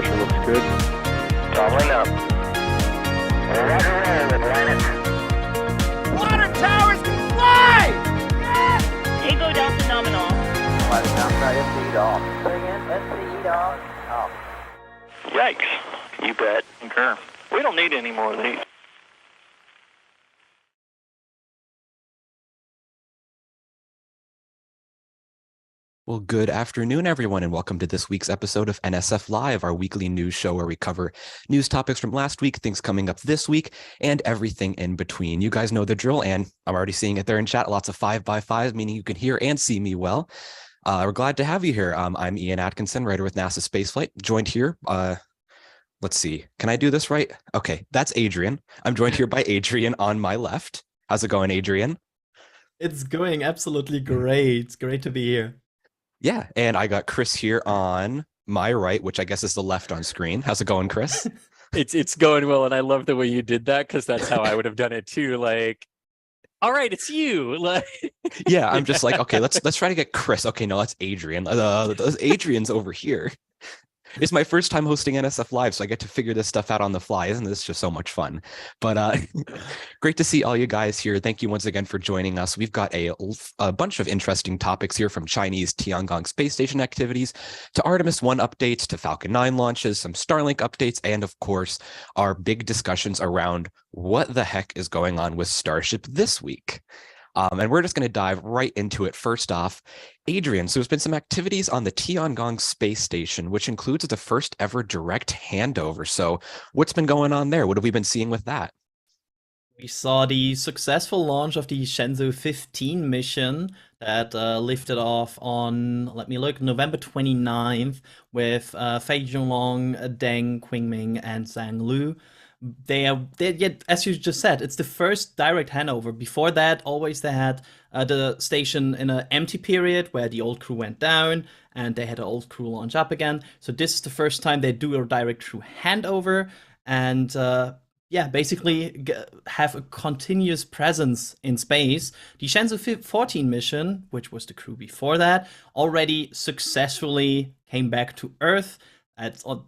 temperature looks good. Doubling up. Roger, roll, Atlantic. Water towers can fly! Yes! Tango Delta nominal. Flight outside, SCE off. Bring in, SCE off. Yikes. You bet. Okay. We don't need any more of these. Well, good afternoon, everyone, and welcome to this week's episode of NSF Live, our weekly news show where we cover news topics from last week, things coming up this week, and everything in between. You guys know the drill, and I'm already seeing it there in chat. Lots of 5x5s, meaning you can hear and see me well. We're glad to have you here. I'm Ian Atkinson, writer with NASASpaceflight, joined here. Let's see. Can I do this right? Okay, that's Adrian. I'm joined here by Adrian on my left. How's it going, Adrian? It's going absolutely great. It's great to be here. Yeah, and I got Chris here on my right, which I guess is the left on screen. How's it going, Chris? It's going well, and I love the way you did that because that's how I would have done it too. Like, all right, it's you. Like, yeah, I'm just like, okay, let's try to get Chris. Okay, no, that's Adrian. Adrian's over here. It's my first time hosting NSF Live, so I get to figure this stuff out on the fly. Isn't this just so much fun? But great to see all you guys here. Thank you once again for joining us. We've got a bunch of interesting topics here, from Chinese Tiangong space station activities to Artemis 1 updates to Falcon 9 launches, some Starlink updates, and of course, our big discussions around what the heck is going on with Starship this week. And we're just going to dive right into it. First off, Adrian, so there's been some activities on the Tiangong space station, which includes the first ever direct handover. So what's been going on there? What have we been seeing with that? We saw the successful launch of the Shenzhou 15 mission that lifted off on, let me look, November 29th with Fei Zhonglong, Deng Qingming, and Zhang Lu. As you just said, it's the first direct handover. Before that, always they had the station in an empty period where the old crew went down and they had an old crew launch up again. So this is the first time they do a direct crew handover and basically have a continuous presence in space. The Shenzhou 14 mission, which was the crew before that, already successfully came back to Earth.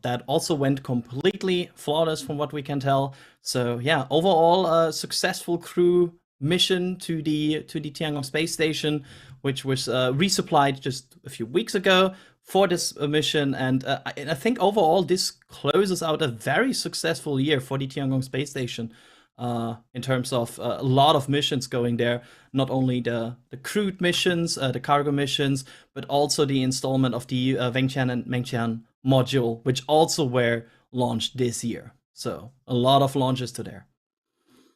That also went completely flawless from what we can tell. So yeah, overall a successful crew mission to the Tiangong space station, which was resupplied just a few weeks ago for this mission. And I think overall this closes out a very successful year for the Tiangong space station in terms of a lot of missions going there. Not only the crewed missions, the cargo missions, but also the installment of the Wengtian and Mengtian module, which also were launched this year. So a lot of launches to there.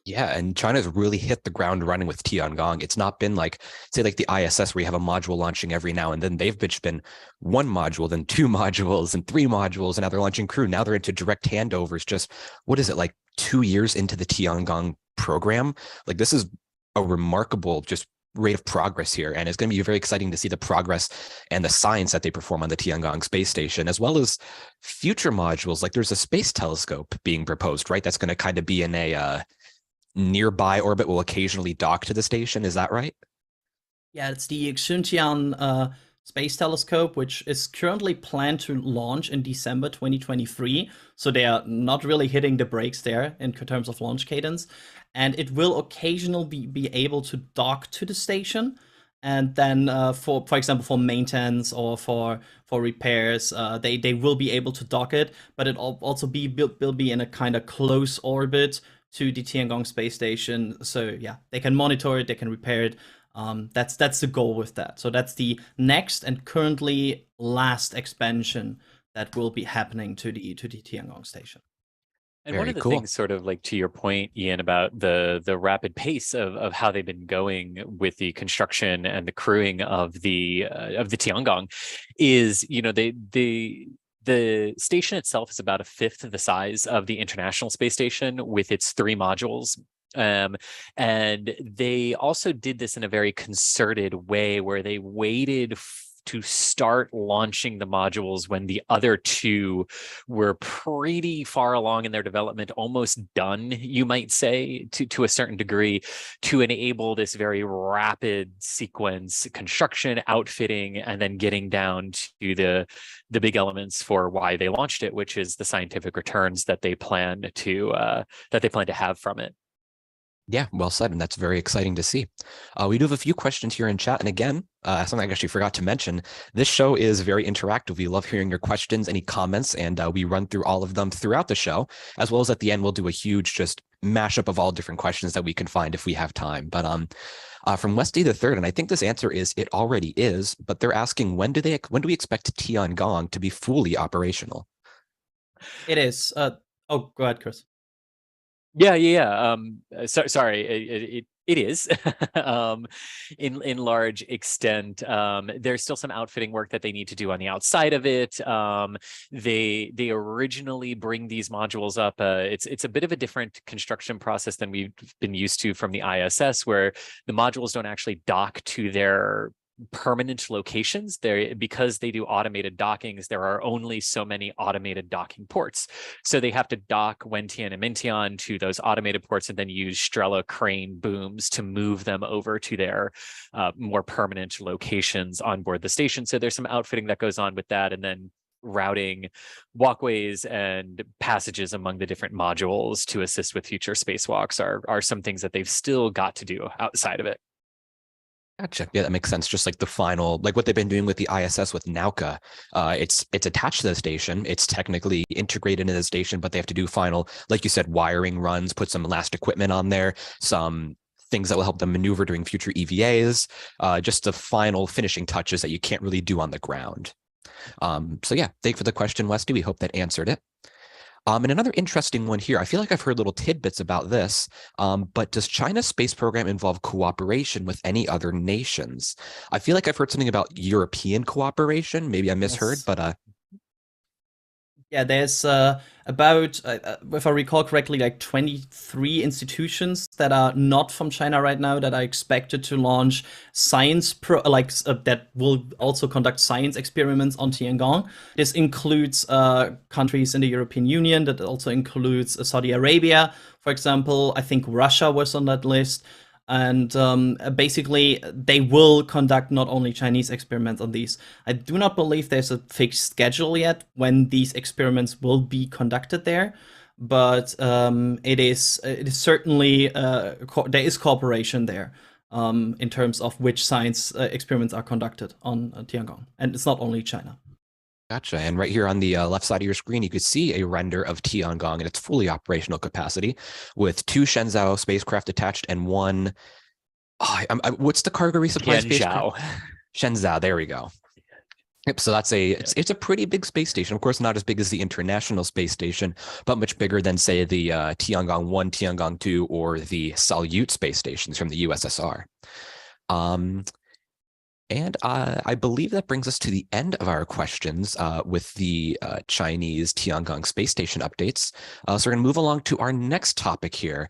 Yeah, and China's really hit the ground running with Tiangong. It's not been like, say, like the ISS where you have a module launching every now and then. They've just been one module, then two modules, and three modules, and now they're launching crew. Now they're into direct handovers. Just, what is it, like 2 years into the Tiangong program? Like, this is a remarkable just rate of progress here, and it's going to be very exciting to see the progress and the science that they perform on the Tiangong space station, as well as future modules. Like, there's a space telescope being proposed, right? That's going to kind of be in a nearby orbit, will occasionally dock to the station. Is that right? Yeah, it's the Xuntian Space Telescope, which is currently planned to launch in December 2023. So they are not really hitting the brakes there in terms of launch cadence. And it will occasionally be able to dock to the station. And then for example, for maintenance or for repairs, they will be able to dock it. But it also will be in a kind of close orbit to the Tiangong space station. So yeah, they can monitor it, they can repair it. That's the goal with that. So that's the next and currently last expansion that will be happening to the Tiangong station. and Very one of the cool. things, sort of like to your point, Ian, about the rapid pace of how they've been going with the construction and the crewing of the Tiangong, is, you know, the station itself is about a fifth of the size of the International Space Station with its 3 modules. And they also did this in a very concerted way where they waited to start launching the modules when the other two were pretty far along in their development, almost done, you might say, to a certain degree, to enable this very rapid sequence construction, outfitting, and then getting down to the big elements for why they launched it, which is the scientific returns that they plan to have from it. Yeah, well said, and that's very exciting to see. We do have a few questions here in chat, and again, something I actually forgot to mention, this show is very interactive. We love hearing your questions, any comments, and we run through all of them throughout the show, as well as at the end, we'll do a huge just mashup of all different questions that we can find if we have time. But from Westy the Third, and I think this answer is it already is, but they're asking when do we expect Tiangong to be fully operational? It is. Go ahead, Chris. Yeah. Sorry, it is in large extent. There's still some outfitting work that they need to do on the outside of it. They originally bring these modules up. It's a bit of a different construction process than we've been used to from the ISS, where the modules don't actually dock to their permanent locations. Because they do automated dockings, there are only so many automated docking ports. So they have to dock Wentian and Mintian to those automated ports and then use Strela crane booms to move them over to their more permanent locations on board the station. So there's some outfitting that goes on with that, and then routing walkways and passages among the different modules to assist with future spacewalks are some things that they've still got to do outside of it. Gotcha. Yeah, that makes sense. Just like the final, like what they've been doing with the ISS with Nauka, it's attached to the station. It's technically integrated into the station, but they have to do final, like you said, wiring runs, put some last equipment on there, some things that will help them maneuver during future EVAs, just the final finishing touches that you can't really do on the ground. So yeah, thank you for the question, Westy. We hope that answered it. And another interesting one here, I feel like I've heard little tidbits about this, but does China's space program involve cooperation with any other nations? I feel like I've heard something about European cooperation. Maybe I misheard, but yeah, there's about, if I recall correctly, like 23 institutions that are not from China right now that are expected to launch that will also conduct science experiments on Tiangong. This includes countries in the European Union. That also includes Saudi Arabia, for example. I think Russia was on that list. And basically, they will conduct not only Chinese experiments on these. I do not believe there's a fixed schedule yet when these experiments will be conducted there, but it is certainly there is cooperation there in terms of which science experiments are conducted on Tiangong, and it's not only China. Gotcha. And right here on the left side of your screen, you could see a render of Tiangong in its fully operational capacity with 2 Shenzhou spacecraft attached and one, what's the cargo resupply spacecraft? Shenzhou, there we go. Yep, so that's it's a pretty big space station. Of course, not as big as the International Space Station, but much bigger than, say, the Tiangong 1, Tiangong 2, or the Salyut space stations from the USSR. And I believe that brings us to the end of our questions with the Chinese Tiangong space station updates. So we're going to move along to our next topic here.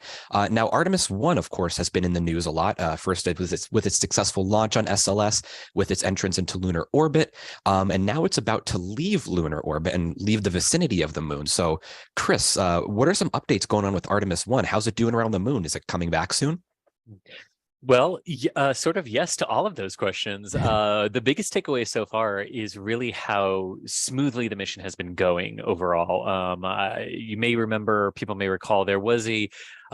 Now, Artemis 1, of course, has been in the news a lot. First, it was with its successful launch on SLS, with its entrance into lunar orbit. And now it's about to leave lunar orbit and leave the vicinity of the moon. So, Chris, what are some updates going on with Artemis 1? How's it doing around the moon? Is it coming back soon? Well, sort of yes to all of those questions. The biggest takeaway so far is really how smoothly the mission has been going overall. You may remember, people may recall, there was a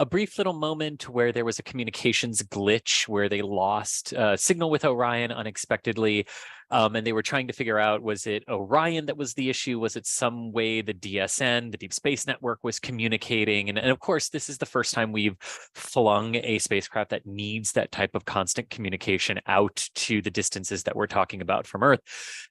brief little moment where there was a communications glitch where they lost signal with Orion unexpectedly. And they were trying to figure out, was it Orion that was the issue? Was it some way the DSN, the Deep Space Network, was communicating? And of course, this is the first time we've flung a spacecraft that needs that type of constant communication out to the distances that we're talking about from Earth.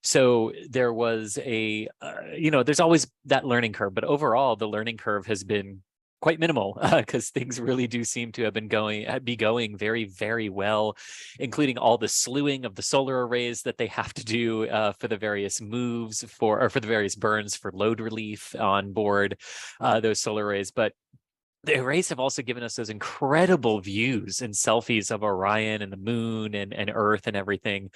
So there was there's always that learning curve, but overall, the learning curve has been quite minimal because things really do seem to have been going very, very well, including all the slewing of the solar arrays that they have to do for the various moves for the various burns for load relief on board those solar arrays. But the arrays have also given us those incredible views and selfies of Orion and the moon and Earth and everything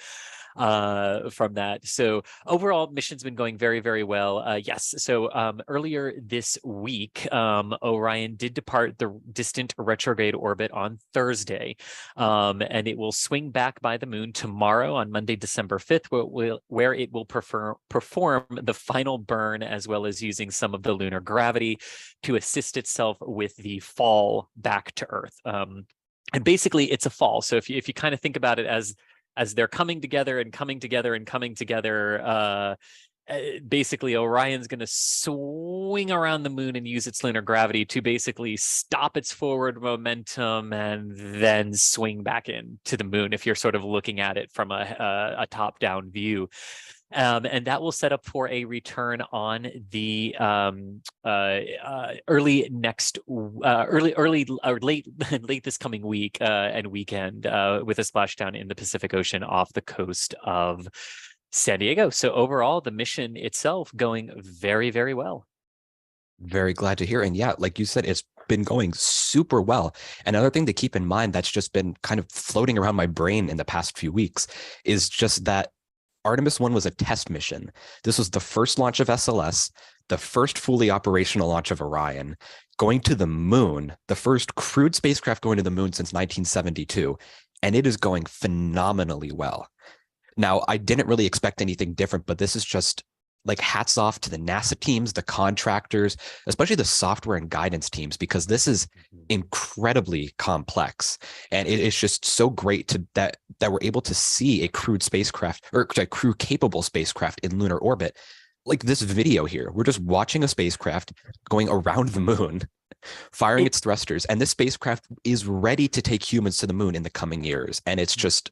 from that. So overall, mission's been going very, very well. Yes. So earlier this week, Orion did depart the distant retrograde orbit on Thursday, and it will swing back by the moon tomorrow on Monday, December 5th, where it will perform the final burn, as well as using some of the lunar gravity to assist itself with the fall back to Earth. And basically, it's a fall. So if you kind of think about it as they're coming together and coming together and coming together, basically Orion's going to swing around the moon and use its lunar gravity to basically stop its forward momentum and then swing back into the moon, if you're sort of looking at it from a top-down view. And that will set up for a return on the early or late this coming week and weekend with a splashdown in the Pacific Ocean off the coast of San Diego. So overall, the mission itself going very, very well. Very glad to hear. And yeah, like you said, it's been going super well. Another thing to keep in mind that's just been kind of floating around my brain in the past few weeks is just that Artemis 1 was a test mission. This was the first launch of SLS, the first fully operational launch of Orion, going to the moon, the first crewed spacecraft going to the moon since 1972, and it is going phenomenally well. Now, I didn't really expect anything different, but this is just like hats off to the NASA teams, the contractors, especially the software and guidance teams, because this is incredibly complex. And it is just so great that we're able to see a crewed spacecraft or a crew capable spacecraft in lunar orbit. Like this video here, we're just watching a spacecraft going around the moon, firing its thrusters, and this spacecraft is ready to take humans to the moon in the coming years. And it's just,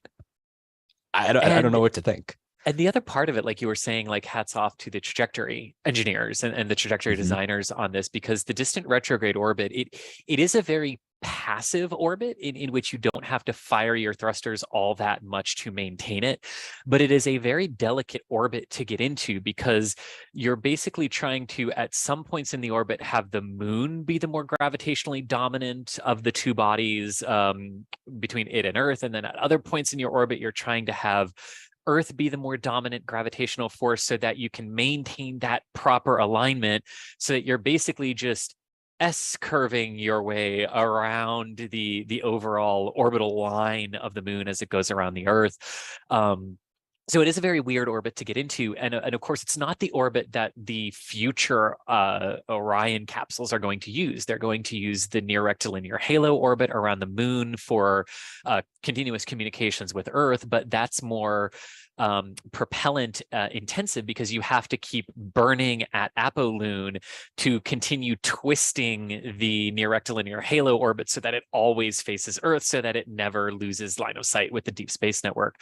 I don't know what to think. And the other part of it, like you were saying, like hats off to the trajectory engineers and the trajectory designers on this, because the distant retrograde orbit, it is a very passive orbit in which you don't have to fire your thrusters all that much to maintain it. But it is a very delicate orbit to get into, because you're basically trying to, at some points in the orbit, have the moon be the more gravitationally dominant of the two bodies between it and Earth. And then at other points in your orbit, you're trying to have Earth be the more dominant gravitational force so that you can maintain that proper alignment, so that you're basically just S-curving your way around the overall orbital line of the moon as it goes around the Earth. So it is a very weird orbit to get into. And of course, it's not the orbit that the future Orion capsules are going to use. They're going to use the near rectilinear halo orbit around the moon for continuous communications with Earth, but that's more propellant intensive, because you have to keep burning at apolune to continue twisting the near rectilinear halo orbit so that it always faces Earth, so that it never loses line of sight with the Deep Space Network.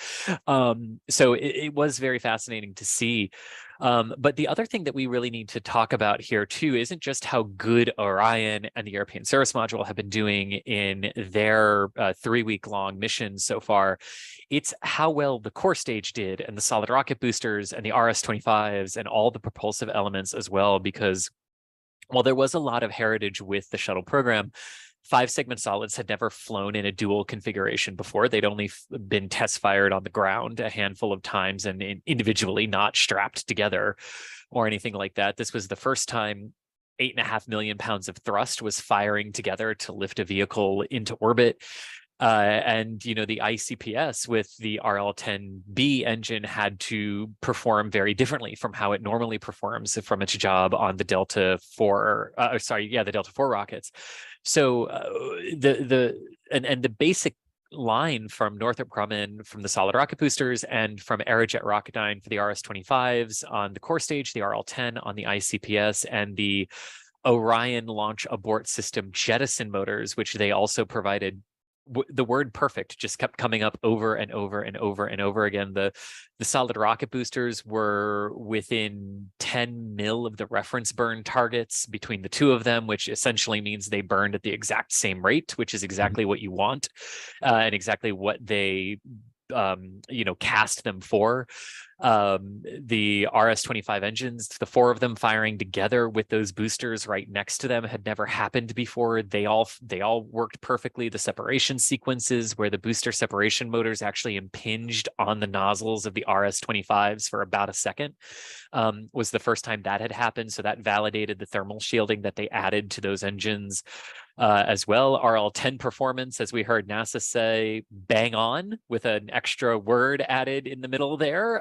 So it was very fascinating to see. But the other thing that we really need to talk about here too isn't just how good Orion and the European Service Module have been doing in their 3-week-long missions so far. It's how well the core stage did, and the solid rocket boosters and the RS-25s and all the propulsive elements as well, because while there was a lot of heritage with the shuttle program, 5-segment solids had never flown in a dual configuration before. They'd only been test fired on the ground a handful of times and individually, not strapped together or anything like that. This was the first time 8.5 million pounds of thrust was firing together to lift a vehicle into orbit. And, you know, the ICPS with the RL-10B engine had to perform very differently from how it normally performs from its job on the Delta IV rockets. So the basic line from Northrop Grumman, from the solid rocket boosters, and from Aerojet Rocketdyne for the RS-25s on the core stage, the RL-10 on the ICPS, and the Orion Launch Abort System jettison motors, which they also provided. The word perfect just kept coming up over and over and over and over again. The solid rocket boosters were within 10 mil of the reference burn targets between the two of them, which essentially means they burned at the exact same rate, which is exactly what you want and exactly what they cast them for. The RS-25 engines, the 4 of them firing together with those boosters right next to them, had never happened before. They all worked perfectly. The separation sequences where the booster separation motors actually impinged on the nozzles of the RS-25s for about a second was the first time that had happened. So that validated the thermal shielding that they added to those engines. As well, RL-10 performance, as we heard NASA say, bang on, with an extra word added in the middle there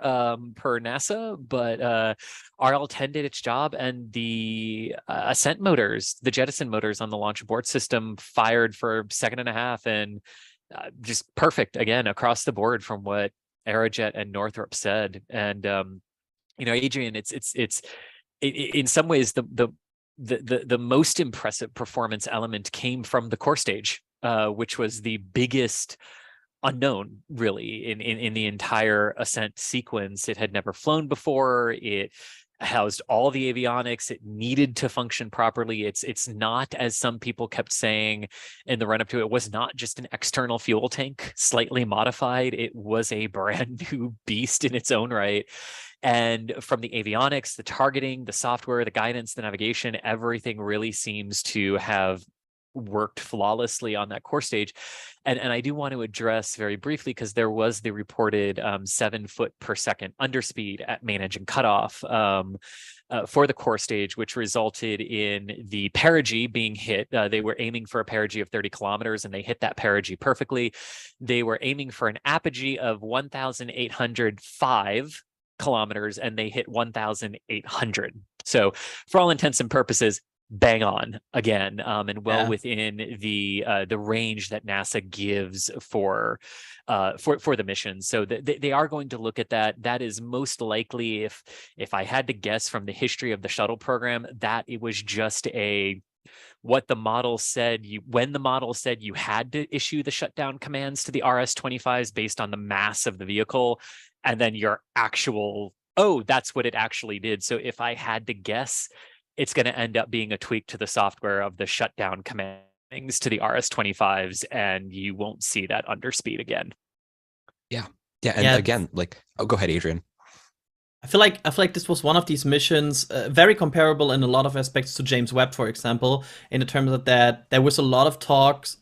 per NASA. But RL-10 did its job, and the ascent motors, the jettison motors on the launch abort system, fired for a second and a half, and just perfect again across the board from what Aerojet and Northrop said. And Adrian, it's in some ways the most impressive performance element came from the core stage, which was the biggest unknown really in the entire ascent sequence. It had never flown before. It housed all the avionics. It needed to function properly. It's not, as some people kept saying in the run up to it, was not just an external fuel tank slightly modified. It was a brand new beast in its own right. And from the avionics, the targeting, the software, the guidance, the navigation, everything really seems to have worked flawlessly on that core stage. And I do want to address very briefly, because there was the reported 7 foot per second underspeed at main engine cutoff for the core stage, which resulted in the perigee being hit. They were aiming for a perigee of 30 kilometers, and they hit that perigee perfectly. They were aiming for an apogee of 1,805 kilometers, and they hit 1,800. So for all intents and purposes, bang on again, and well within the range that NASA gives for the mission. So they are going to look at that. That is most likely, if I had to guess from the history of the shuttle program, that it was just what the model said. When the model said you had to issue the shutdown commands to the RS-25s based on the mass of the vehicle, and then your actual, that's what it actually did. So if I had to guess, it's going to end up being a tweak to the software of the shutdown commands to the RS-25s, and you won't see that underspeed again. Yeah. And again, go ahead, Adrian. I feel like this was one of these missions, very comparable in a lot of aspects to James Webb, for example, in the terms of that there was a lot of talks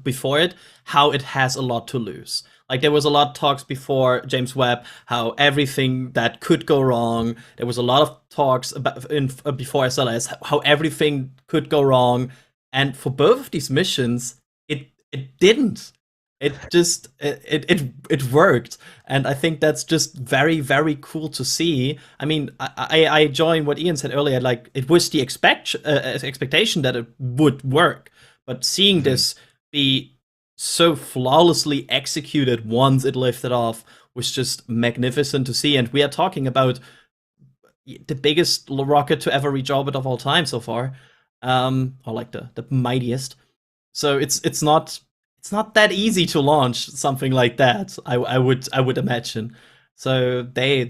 before it, how it has a lot to lose. Like, there was a lot of talks before James Webb, how everything that could go wrong. There was a lot of talks before SLS, how everything could go wrong. And for both of these missions, it didn't. It just it worked, and I think that's just very, very cool to see. I mean, I join what Ian said earlier. Like, it was the expectation that it would work, but seeing this be so flawlessly executed once it lifted off was just magnificent to see. And we are talking about the biggest rocket to ever reach orbit of all time so far, or like the mightiest. So it's not that easy to launch something like that, I would imagine. So they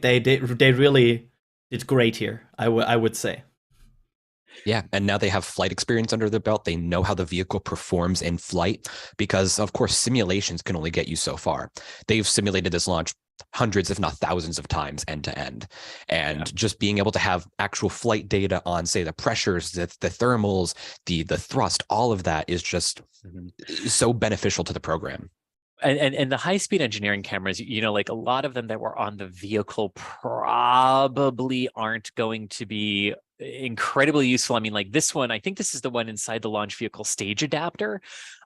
really did great here, I would say. Yeah, and now they have flight experience under their belt. They know how the vehicle performs in flight, because of course simulations can only get you so far. They've simulated this launch hundreds, if not thousands of times end to end. And just being able to have actual flight data on, say, the pressures, the thermals, the thrust, all of that is just so beneficial to the program. And the high-speed engineering cameras, like a lot of them that were on the vehicle probably aren't going to be incredibly useful. I mean, like this one, I think this is the one inside the launch vehicle stage adapter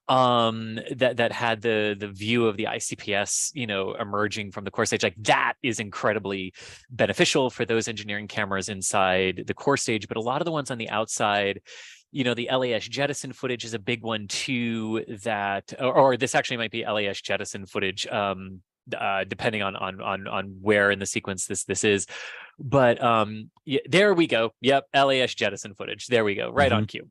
that had the view of the ICPS, emerging from the core stage. Like, that is incredibly beneficial for those engineering cameras inside the core stage. But a lot of the ones on the outside, the LAS jettison footage is a big one too, or this actually might be LAS jettison footage, depending on where in the sequence this is. But there we go. Yep, LAS jettison footage. There we go. Right on cue.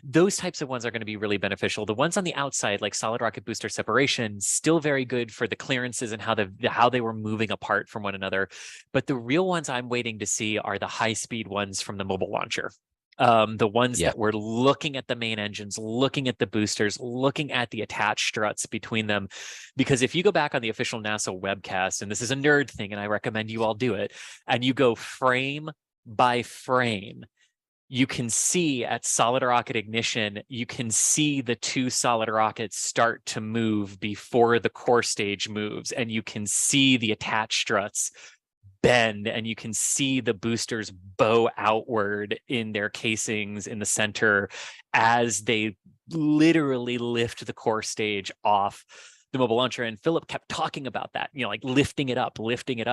Those types of ones are going to be really beneficial. The ones on the outside, like solid rocket booster separation, still very good for the clearances and how they were moving apart from one another. But the real ones I'm waiting to see are the high speed ones from the mobile launcher. the ones Yeah. that were looking at the main engines, looking at the boosters, looking at the attached struts between them. Because if you go back on the official NASA webcast, and this is a nerd thing, and I recommend you all do it, and you go frame by frame, you can see at solid rocket ignition, you can see the two solid rockets start to move before the core stage moves, and you can see the attached struts bend, and you can see the boosters bow outward in their casings in the center as they literally lift the core stage off the mobile launcher. And Philip kept talking about that, like lifting it up.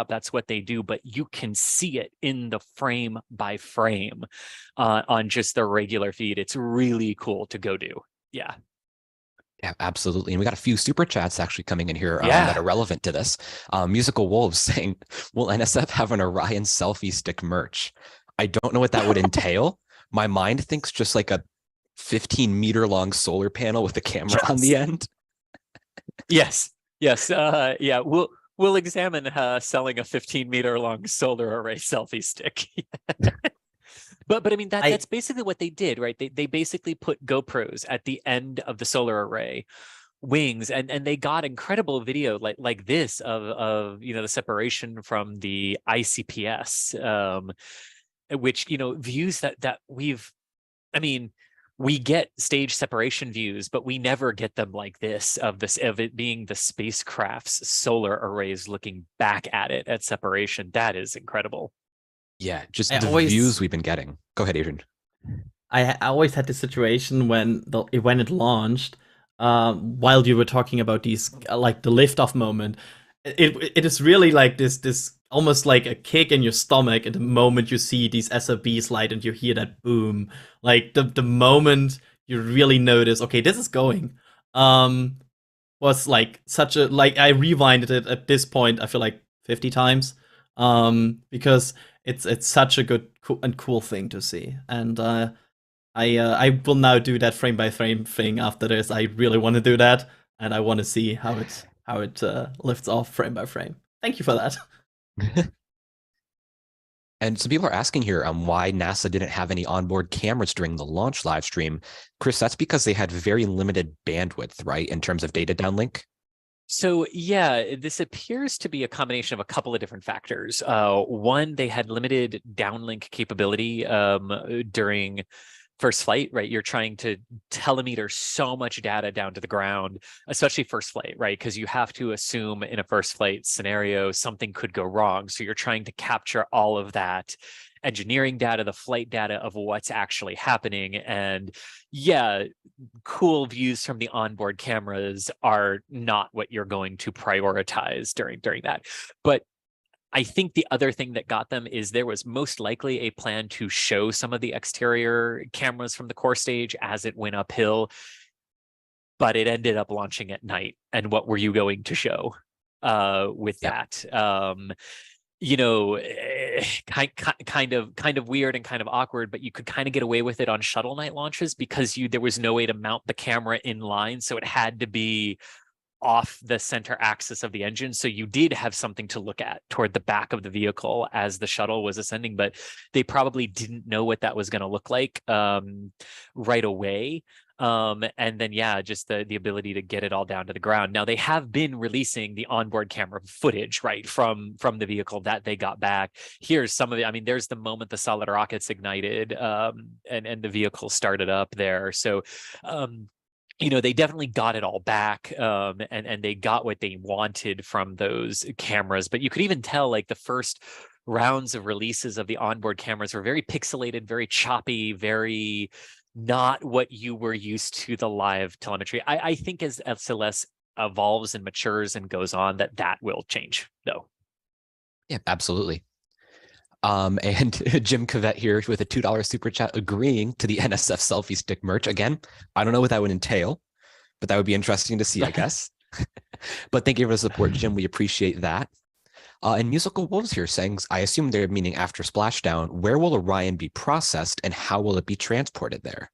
That's what they do. But you can see it in the frame by frame on just the regular feed. It's really cool to go do. Yeah. Yeah, absolutely. And we got a few super chats actually coming in here Yeah. that are relevant to this. Musical Wolves saying, will NSF have an Orion selfie stick merch? I don't know what that would entail. My mind thinks just like a 15-meter long solar panel with a camera on the end. Yes. Yeah. We'll examine selling a 15-meter long solar array selfie stick. But I mean, that's basically what they did, right? They basically put GoPros at the end of the solar array wings, and they got incredible video like this of the separation from the ICPS, which views that we get stage separation views, but we never get them like this of it being the spacecraft's solar arrays looking back at it at separation. That is incredible. Yeah, just the views we've been getting. Go ahead, Adrian. I always had this situation when it launched, while you were talking about these, like the liftoff moment. It is really like this almost like a kick in your stomach at the moment you see these SLBs light and you hear that boom. Like the moment you really notice, okay, this is going. Was like such a, like, I rewinded it at this point, I feel like 50 times. Because it's such a good and cool thing to see. And I will now do that frame by frame thing after this. I really want to do that, and I want to see how it lifts off frame by frame. Thank you for that. And some people are asking here why NASA didn't have any onboard cameras during the launch live stream. Chris, that's because they had very limited bandwidth, right, in terms of data downlink? So yeah, this appears to be a combination of a couple of different factors. One, they had limited downlink capability during first flight, right? You're trying to telemeter so much data down to the ground, especially first flight, right? Because you have to assume in a first flight scenario, something could go wrong. So you're trying to capture all of that engineering data, the flight data of what's actually happening. And yeah, cool views from the onboard cameras are not what you're going to prioritize during that. But I think the other thing that got them is there was most likely a plan to show some of the exterior cameras from the core stage as it went uphill, but it ended up launching at night. And what were you going to show with that? Kind of weird and kind of awkward, but you could kind of get away with it on shuttle night launches because there was no way to mount the camera in line, so it had to be off the center axis of the engine. So you did have something to look at toward the back of the vehicle as the shuttle was ascending, but they probably didn't know what that was going to look like right away. And then, yeah, just the ability to get it all down to the ground. Now, they have been releasing the onboard camera footage, right, from the vehicle that they got back. Here's some of it. I mean, there's the moment the solid rockets ignited and the vehicle started up there. So, they definitely got it all back, and they got what they wanted from those cameras. But you could even tell, like, the first rounds of releases of the onboard cameras were very pixelated, very choppy, very not what you were used to the live telemetry. I think as SLS evolves and matures and goes on, that will change, though. Yeah, absolutely. And Jim Cavett here with a $2 super chat agreeing to the NSF selfie stick merch. Again, I don't know what that would entail, but that would be interesting to see, I guess. But thank you for the support, Jim. We appreciate that. And Musical Wolves here saying, I assume they're meaning after splashdown, where will Orion be processed and how will it be transported there?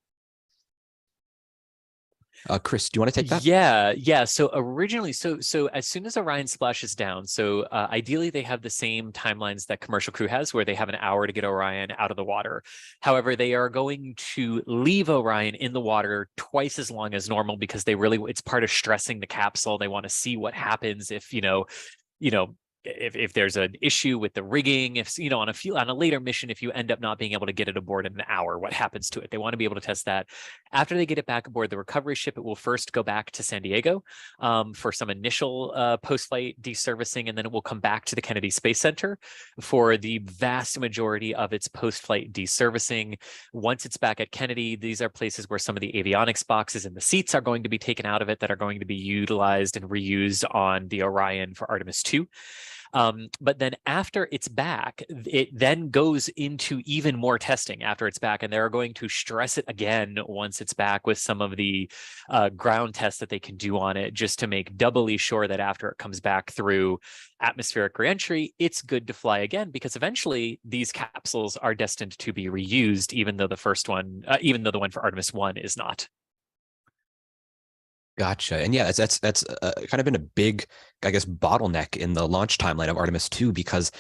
Chris, do you want to take that? Yeah. So originally, so as soon as Orion splashes down, so ideally they have the same timelines that commercial crew has, where they have an hour to get Orion out of the water. However, they are going to leave Orion in the water twice as long as normal because it's part of stressing the capsule. They want to see what happens if if there's an issue with the rigging, if on a later mission, if you end up not being able to get it aboard in an hour, what happens to it? They want to be able to test that. After they get it back aboard the recovery ship, it will first go back to San Diego for some initial post-flight deservicing, and then it will come back to the Kennedy Space Center for the vast majority of its post-flight deservicing. Once it's back at Kennedy, these are places where some of the avionics boxes and the seats are going to be taken out of it that are going to be utilized and reused on the Orion for Artemis 2. But then after it's back, it then goes into even more testing after it's back, and they're going to stress it again once it's back with some of the ground tests that they can do on it, just to make doubly sure that after it comes back through atmospheric reentry, it's good to fly again, because eventually these capsules are destined to be reused, even though the one for Artemis 1 is not. Gotcha. And yeah, that's kind of been a big, I guess, bottleneck in the launch timeline of Artemis 2, because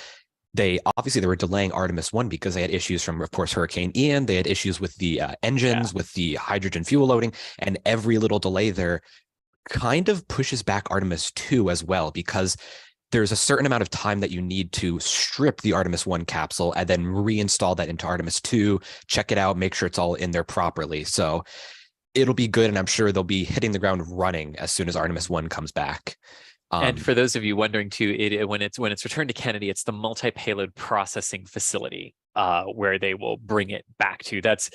they were delaying Artemis 1 because they had issues from, of course, Hurricane Ian. They had issues with the engines, with the hydrogen fuel loading, and every little delay there kind of pushes back Artemis 2 as well, because there's a certain amount of time that you need to strip the Artemis 1 capsule and then reinstall that into Artemis 2, check it out, make sure it's all in there properly. So it'll be good, and I'm sure they'll be hitting the ground running as soon as Artemis 1 comes back. And for those of you wondering too, when it's returned to Kennedy, it's the multi-payload processing facility where they will bring it back to. That's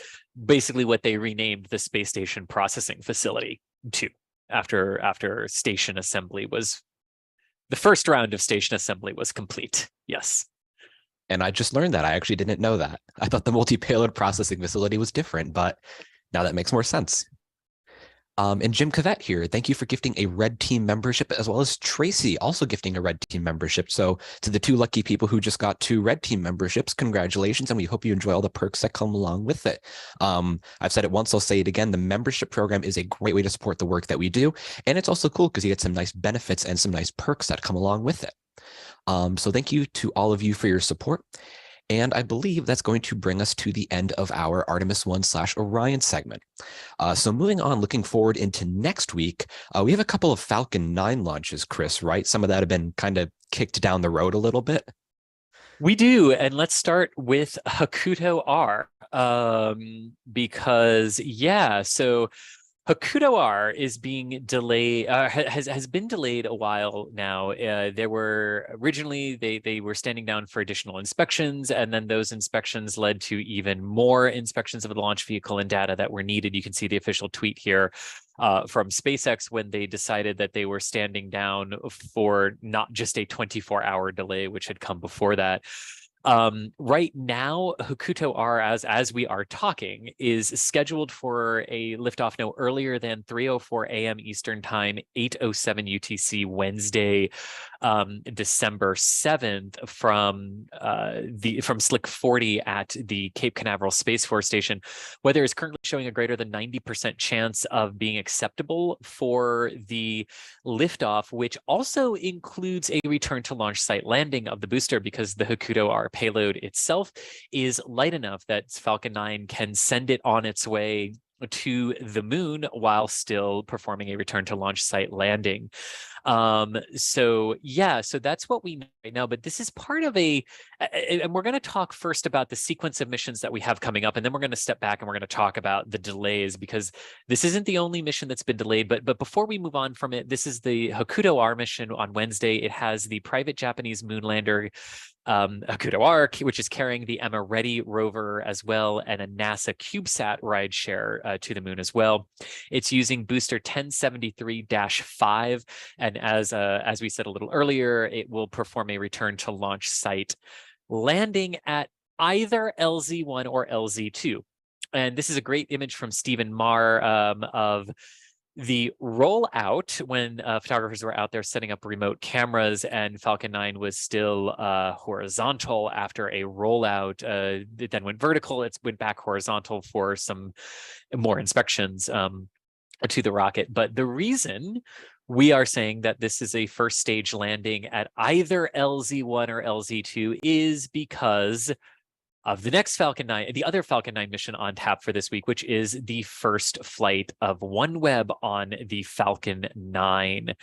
basically what they renamed the space station processing facility to, after station assembly was, the first round of station assembly was complete. Yes. And I just learned that. I actually didn't know that. I thought the multi-payload processing facility was different, but now that makes more sense. And Jim Cavett here, thank you for gifting a Red Team membership, as well as Tracy also gifting a Red Team membership. So to the two lucky people who just got 2 Red Team memberships, congratulations, and we hope you enjoy all the perks that come along with it. I've said it once, I'll say it again, the membership program is a great way to support the work that we do, and it's also cool because you get some nice benefits and some nice perks that come along with it. So thank you to all of you for your support. And I believe that's going to bring us to the end of our Artemis 1/Orion segment. So moving on, looking forward into next week, we have a couple of Falcon 9 launches, Chris, right? Some of that have been kind of kicked down the road a little bit. We do, and let's start with Hakuto R, because so Hakuto R is being delayed, has been delayed a while now. There were originally, they were standing down for additional inspections, and then those inspections led to even more inspections of the launch vehicle and data that were needed. You can see the official tweet here from SpaceX when they decided that they were standing down for not just a 24-hour delay, which had come before that. Right now, Hakuto R, as we are talking, is scheduled for a liftoff no earlier than 3:04 a.m. Eastern Time, 8:07 UTC, Wednesday, December 7th, from Slick 40 at the Cape Canaveral Space Force Station. Weather is currently showing a greater than 90% chance of being acceptable for the liftoff, which also includes a return to launch site landing of the booster, because the Hakuto R payload itself is light enough that Falcon 9 can send it on its way to the moon while still performing a return to launch site landing. So that's what we know right now, but this is part of and we're going to talk first about the sequence of missions that we have coming up, and then we're going to step back and we're going to talk about the delays, because this isn't the only mission that's been delayed. But before we move on from it, this is the Hakuto R mission on Wednesday. It has the private Japanese moon lander Hakuto R, which is carrying the Emma Ready rover as well, and a NASA CubeSat rideshare to the moon as well. It's using booster 1073-5, and as we said a little earlier, it will perform a return to launch site landing at either LZ1 or LZ2. And this is a great image from Stephen Marr of the rollout when photographers were out there setting up remote cameras, and Falcon 9 was still horizontal after a rollout. It then went vertical. It went back horizontal for some more inspections. to the rocket. But the reason we are saying that this is a first stage landing at either LZ-1 or LZ-2 is because of the next Falcon 9, the other Falcon 9 mission on tap for this week, which is the first flight of OneWeb on the Falcon 9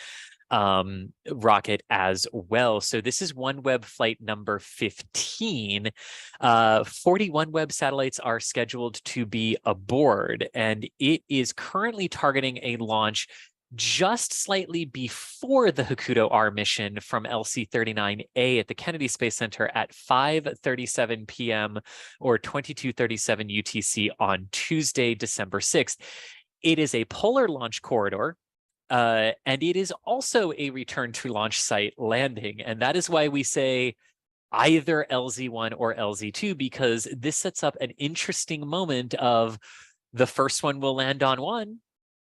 rocket as well. So this is OneWeb flight number 15. 40 OneWeb satellites are scheduled to be aboard, and it is currently targeting a launch just slightly before the Hakuto R mission from LC-39A at the Kennedy Space Center at 5:37 p.m. or 22:37 UTC on Tuesday, December 6th. It is a polar launch corridor, and it is also a return to launch site landing. And that is why we say either LZ-1 or LZ-2, because this sets up an interesting moment of the first one will land on one,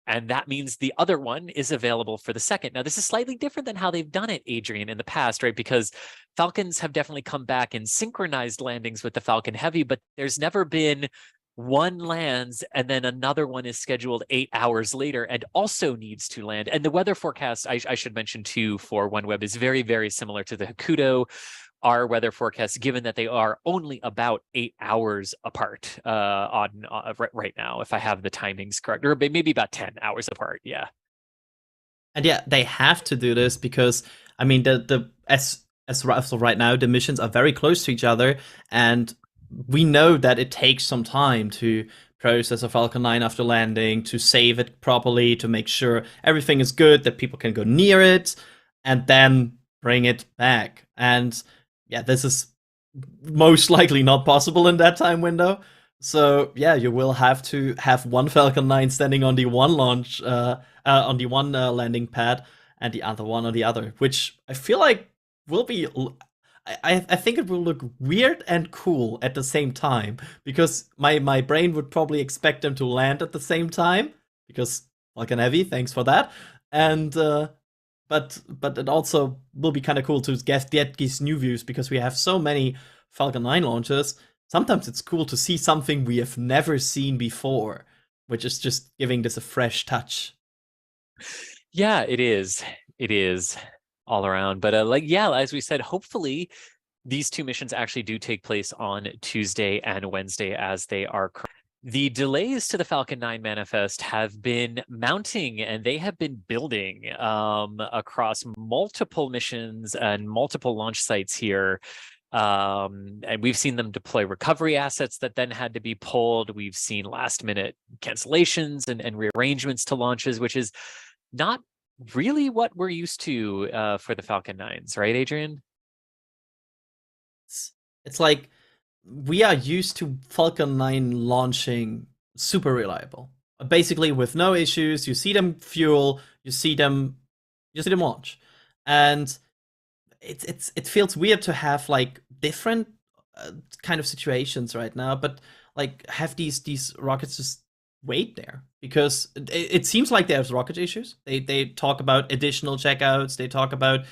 and that means the other one is available for the second. Now, this is slightly different than how they've done it, Adrian, in the past, right? Because Falcons have definitely come back in synchronized landings with the Falcon Heavy, but there's never been one lands and then another one is scheduled 8 hours later and also needs to land. And the weather forecast, I should mention too, for OneWeb is very, very similar to the Hakuto R weather forecast, given that they are only about 8 hours apart right now, if I have the timings correct, or maybe about 10 hours apart. Yeah. And yeah, they have to do this because, I mean, as of right now, the missions are very close to each other, and we know that it takes some time to process a Falcon 9 after landing, to save it properly, to make sure everything is good, that people can go near it, and then bring it back. And yeah, this is most likely not possible in that time window. So yeah, you will have to have one Falcon 9 standing on the one launch, on the one landing pad, and the other one on the other, which I feel like will be. I think it will look weird and cool at the same time, because my brain would probably expect them to land at the same time, because Falcon Heavy, thanks for that. And but it also will be kind of cool to get these new views, because we have so many Falcon 9 launches. Sometimes it's cool to see something we have never seen before, which is just giving this a fresh touch. Yeah, it is. It is all around. But as we said, hopefully these two missions actually do take place on Tuesday and Wednesday as they are. The delays to the Falcon 9 manifest have been mounting, and they have been building across multiple missions and multiple launch sites here. And we've seen them deploy recovery assets that then had to be pulled. We've seen last minute cancellations and rearrangements to launches, which is not really what we're used to for the Falcon 9s, right, Adrian? It's like we are used to Falcon 9 launching super reliable. Basically with no issues. You see them fuel, you see them launch. And it feels weird to have like different kind of situations right now, but like have these rockets just wait there, because it seems like there's rocket issues. They talk about additional checkouts, they talk about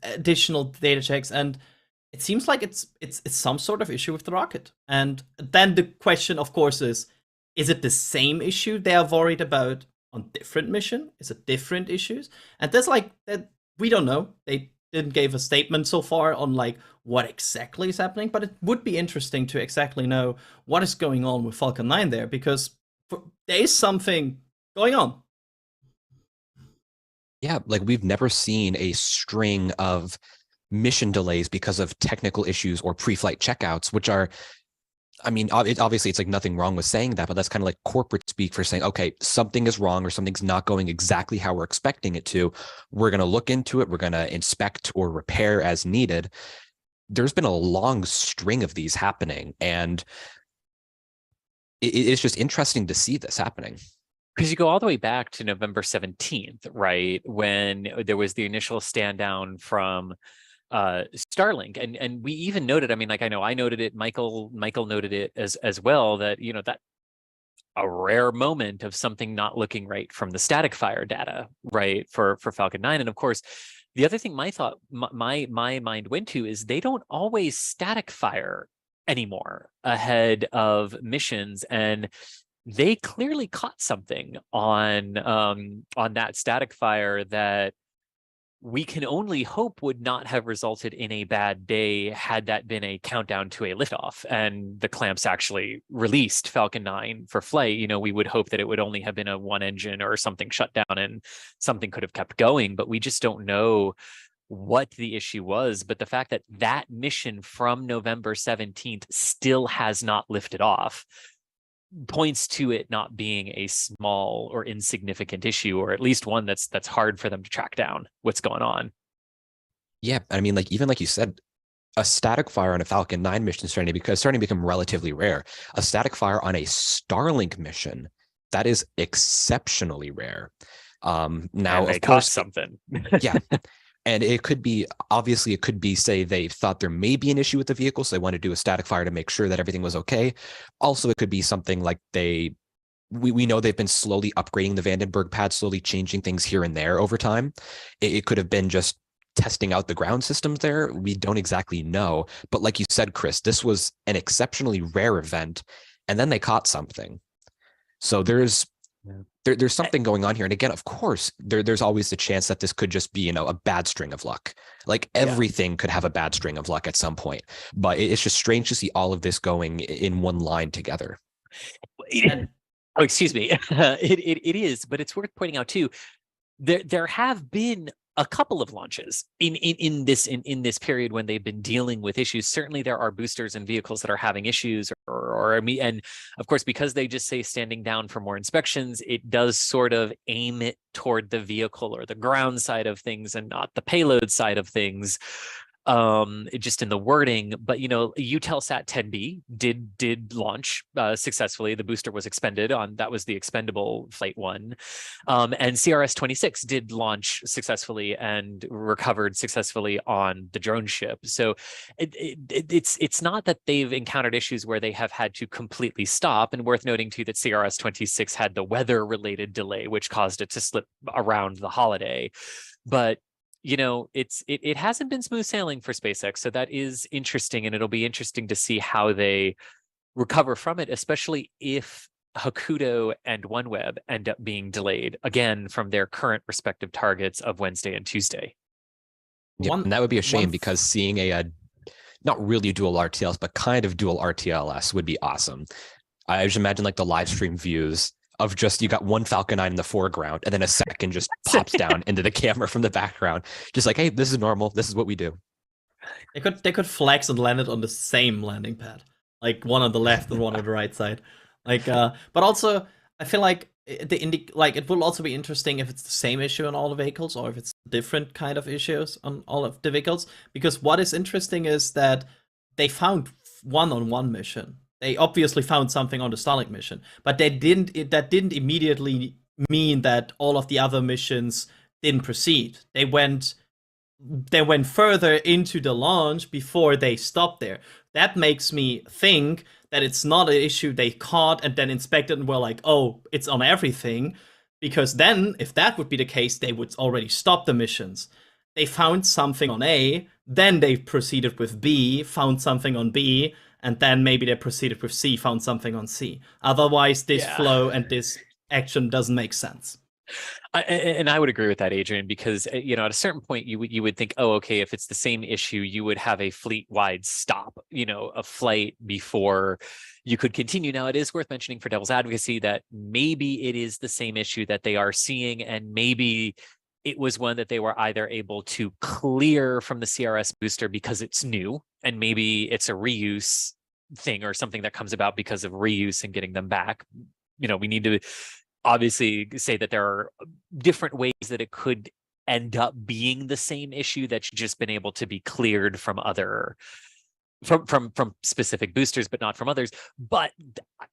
additional data checks, and it seems like it's some sort of issue with the rocket. And then the question, of course, is it the same issue they are worried about on different mission? Is it different issues? And there's like that, we don't know. They didn't give a statement so far on like what exactly is happening, but it would be interesting to exactly know what is going on with Falcon 9 there, because there is something going on. Yeah, like we've never seen a string of mission delays because of technical issues or pre-flight checkouts, which are, I mean, obviously it's like nothing wrong with saying that, but that's kind of like corporate speak for saying, okay, something is wrong or something's not going exactly how we're expecting it to. We're going to look into it. We're going to inspect or repair as needed. There's been a long string of these happening, and it's just interesting to see this happening. Because you go all the way back to November 17th, right, when there was the initial stand down from Starlink, and we even noted, I mean, like I know I noted it, Michael noted it as well, that that a rare moment of something not looking right from the static fire data, right, for Falcon 9. And of course, the other thing my mind went to is they don't always static fire anymore ahead of missions. And they clearly caught something on that static fire that we can only hope would not have resulted in a bad day had that been a countdown to a liftoff and the clamps actually released Falcon 9 for flight. You know, we would hope that it would only have been a one engine or something shut down and something could have kept going, but we just don't know what the issue was. But the fact that that mission from November 17th still has not lifted off points to it not being a small or insignificant issue, or at least one that's hard for them to track down what's going on. Yeah, I mean, like even like you said, a static fire on a Falcon 9 mission is starting to become relatively rare. A static fire on a Starlink mission, that is exceptionally rare. Now, of course, course, something. Yeah. And it could be, obviously, it could be, say, they thought there may be an issue with the vehicle, so they want to do a static fire to make sure that everything was okay. Also, it could be something like we know they've been slowly upgrading the Vandenberg pad, slowly changing things here and there over time. It could have been just testing out the ground systems there. We don't exactly know. But like you said, Chris, this was an exceptionally rare event, and then they caught something. So there's something going on here. And again, of course, there's always the chance that this could just be, you know, a bad string of luck. Like everything could have a bad string of luck at some point. But it's just strange to see all of this going in one line together. Oh, excuse me. It is, but it's worth pointing out too. There have been a couple of launches in this period when they've been dealing with issues. Certainly there are boosters and vehicles that are having issues, and of course, because they just say standing down for more inspections, it does sort of aim it toward the vehicle or the ground side of things and not the payload side of things. Just in the wording, but you know, Eutelsat 10B did launch successfully. The booster was expended on, that was the expendable flight one, and CRS 26 did launch successfully and recovered successfully on the drone ship. So it's not that they've encountered issues where they have had to completely stop. And worth noting too that CRS 26 had the weather related delay, which caused it to slip around the holiday, but you know, it hasn't been smooth sailing for SpaceX. So that is interesting. And it'll be interesting to see how they recover from it, especially if Hakuto and OneWeb end up being delayed again from their current respective targets of Wednesday and Tuesday. Yeah, and that would be a shame because seeing a not really dual RTLs, but kind of dual RTLS would be awesome. I just imagine like the live stream views of just, you got one Falcon 9 in the foreground and then a second just pops down into the camera from the background. Just like, hey, this is normal. This is what we do. They could flex and land it on the same landing pad, like one on the left and one on the right side. Like, but also I feel like it will also be interesting if it's the same issue on all the vehicles or if it's different kind of issues on all of the vehicles. Because what is interesting is that they found one-on-one mission. They obviously found something on the Starlink mission, but that didn't immediately mean that all of the other missions didn't proceed. They went further into the launch before they stopped there. That makes me think that it's not an issue they caught and then inspected and were like, oh, it's on everything. Because then, if that would be the case, they would already stop the missions. They found something on A, then they proceeded with B, found something on B, and then maybe they proceeded with C, found something on C. Otherwise, this flow and this action doesn't make sense. And I would agree with that, Adrian, because you know, at a certain point, you would think, oh, okay, if it's the same issue, you would have a fleet-wide stop, you know, a flight before you could continue. Now, it is worth mentioning for devil's advocacy that maybe it is the same issue that they are seeing, and maybe it was one that they were either able to clear from the CRS booster because it's new, and maybe it's a reuse thing or something that comes about because of reuse and getting them back. You know, we need to obviously say that there are different ways that it could end up being the same issue that's just been able to be cleared from other from specific boosters, but not from others. But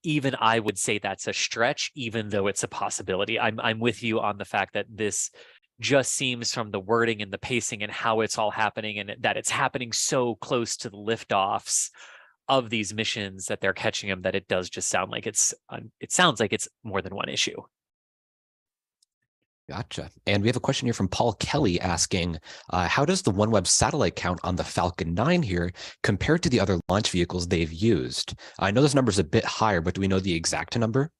even I would say that's a stretch, even though it's a possibility. I'm with you on the fact that this just seems, from the wording and the pacing and how it's all happening, and that it's happening so close to the liftoffs of these missions that they're catching them, that it does just sound like it sounds like it's more than one issue. Gotcha. And we have a question here from Paul Kelly asking, how does the OneWeb satellite count on the Falcon 9 here compared to the other launch vehicles they've used? I know this number is a bit higher, but do we know the exact number?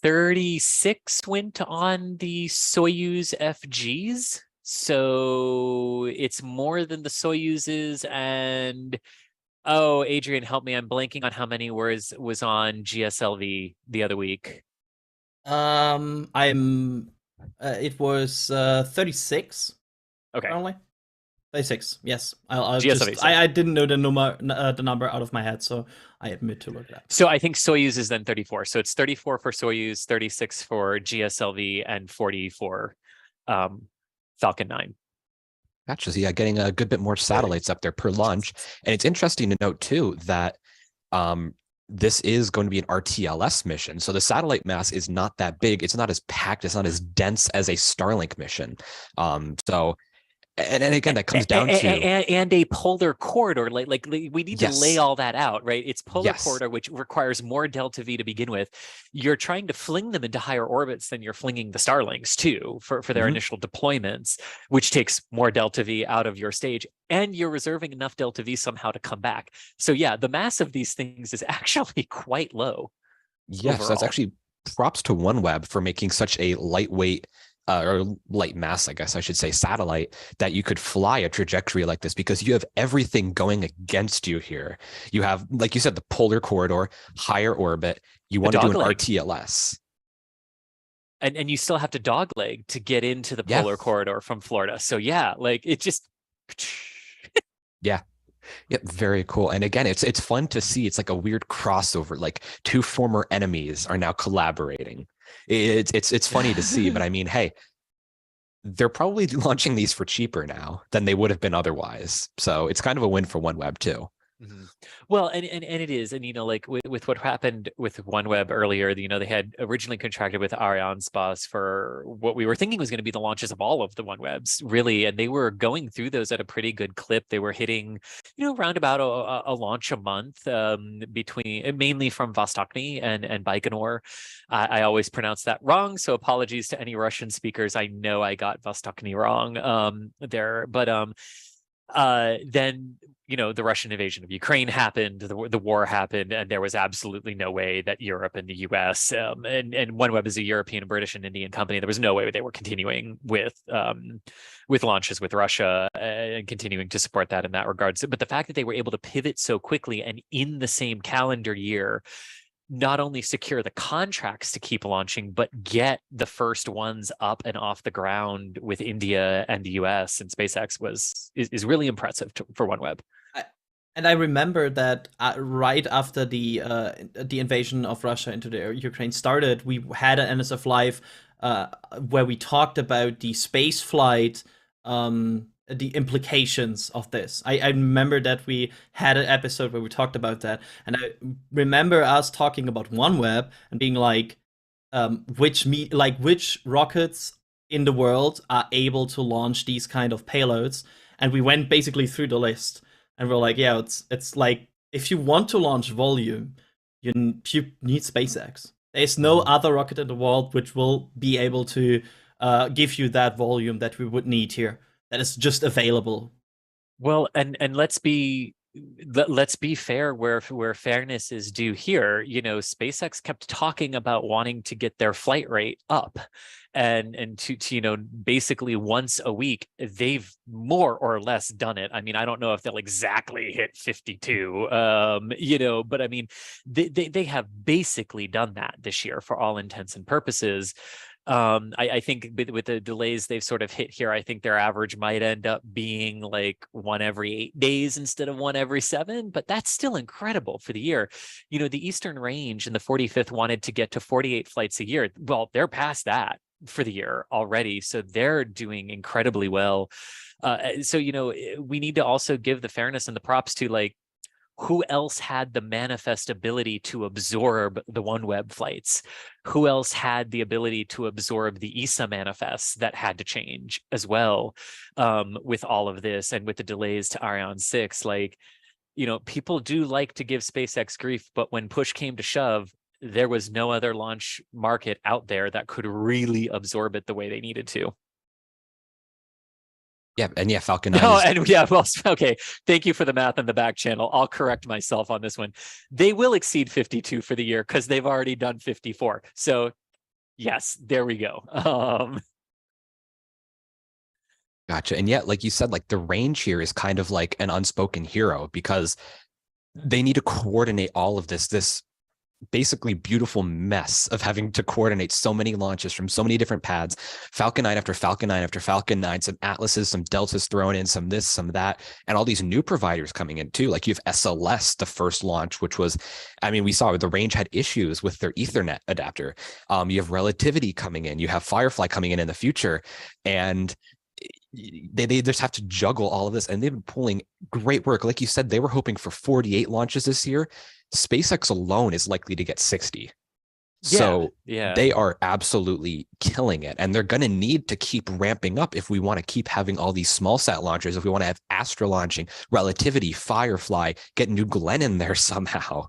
36 went on the Soyuz FGs. So it's more than the Soyuzes. And oh, Adrian, help me. I'm blanking on how many was on GSLV the other week. It was 36. Okay. Only 36. Yes. I'll GSLV, just sorry. I didn't know the number out of my head, so I admit to look it up. So I think Soyuz is then 34. So it's 34 for Soyuz, 36 for GSLV, and 40 for Falcon 9. Gotcha. So yeah, getting a good bit more satellites up there per launch. And it's interesting to note too that this is going to be an RTLS mission. So the satellite mass is not that big. It's not as packed. It's not as dense as a Starlink mission. So and again, that comes down to and a polar corridor. Like we need to lay all that out, right? It's polar corridor, which requires more delta V to begin with. You're trying to fling them into higher orbits than you're flinging the Starlinks too for their initial deployments, which takes more delta V out of your stage, and you're reserving enough delta V somehow to come back. So yeah, the mass of these things is actually quite low. Yes, overall. That's actually props to OneWeb for making such a lightweight or light mass, I guess I should say, satellite that you could fly a trajectory like this, because you have everything going against you here. You have, like you said, the polar corridor, higher orbit. You want to do an RTLS. And you still have to dogleg to get into the polar corridor from Florida. So yeah, like it just Yeah, very cool. And again, it's fun to see. It's like a weird crossover, like two former enemies are now collaborating. It's funny to see, but I mean, hey, they're probably launching these for cheaper now than they would have been otherwise. So it's kind of a win for OneWeb too. Well, and it is, and like with what happened with OneWeb earlier, they had originally contracted with Arianespace for what we were thinking was going to be the launches of all of the OneWebs, really, and they were going through those at a pretty good clip. They were hitting, around about a launch a month, between mainly from Vostokny and Baikonur. I always pronounce that wrong, so apologies to any Russian speakers. I know I got Vostokny wrong there, but then the Russian invasion of Ukraine happened, the war happened, and there was absolutely no way that Europe and the US and OneWeb is a European, British, and Indian company. There was no way they were continuing with launches with Russia and continuing to support that in that regard. So, but the fact that they were able to pivot so quickly and in the same calendar year, not only secure the contracts to keep launching, but get the first ones up and off the ground with India and the US and SpaceX is really impressive for OneWeb. And I remember that right after the invasion of Russia into the Ukraine started, we had an NSF Live where we talked about the space flight, the implications of this. I remember that we had an episode where we talked about that, and I remember us talking about OneWeb and being like, which rockets in the world are able to launch these kind of payloads, and we went basically through the list, and we're like, yeah, it's like if you want to launch volume, you need SpaceX. There's no other rocket in the world which will be able to give you that volume that we would need here. That is just available. Well, and let's be fair where fairness is due here. SpaceX kept talking about wanting to get their flight rate up, and to basically once a week they've more or less done it. I mean, I don't know if they'll exactly hit 52, but I mean, they have basically done that this year for all intents and purposes. I think with the delays they've sort of hit here, I think their average might end up being like 1 every 8 days instead of 1 every 7, but that's still incredible for the year. The Eastern Range and the 45th wanted to get to 48 flights a year. Well, they're past that for the year already, so they're doing incredibly well. So we need to also give the fairness and the props to like, who else had the manifest ability to absorb the OneWeb flights? Who else had the ability to absorb the ESA manifests that had to change as well with all of this and with the delays to Ariane 6? Like, people do like to give SpaceX grief, but when push came to shove, there was no other launch market out there that could really absorb it the way they needed to. Yeah, and yeah, Falcon 9 No, is, and yeah, well, okay. Thank you for the math in the back channel. I'll correct myself on this one. They will exceed 52 for the year because they've already done 54. So yes, there we go. gotcha. And yet, like you said, like the range here is kind of like an unspoken hero because they need to coordinate all of this basically beautiful mess of having to coordinate so many launches from so many different pads, Falcon 9 after Falcon 9 after Falcon 9, some Atlases, some Deltas thrown in, some this, some that, and all these new providers coming in too. Like you have SLS, the first launch, which was, I mean, we saw the range had issues with their Ethernet adapter. You have Relativity coming in, you have Firefly coming in the future, and they just have to juggle all of this, and they've been pulling great work. Like you said, they were hoping for 48 launches this year. SpaceX alone is likely to get 60. So they are absolutely killing it. And they're going to need to keep ramping up if we want to keep having all these small sat launchers, if we want to have Astra launching, Relativity, Firefly, get New Glenn in there somehow.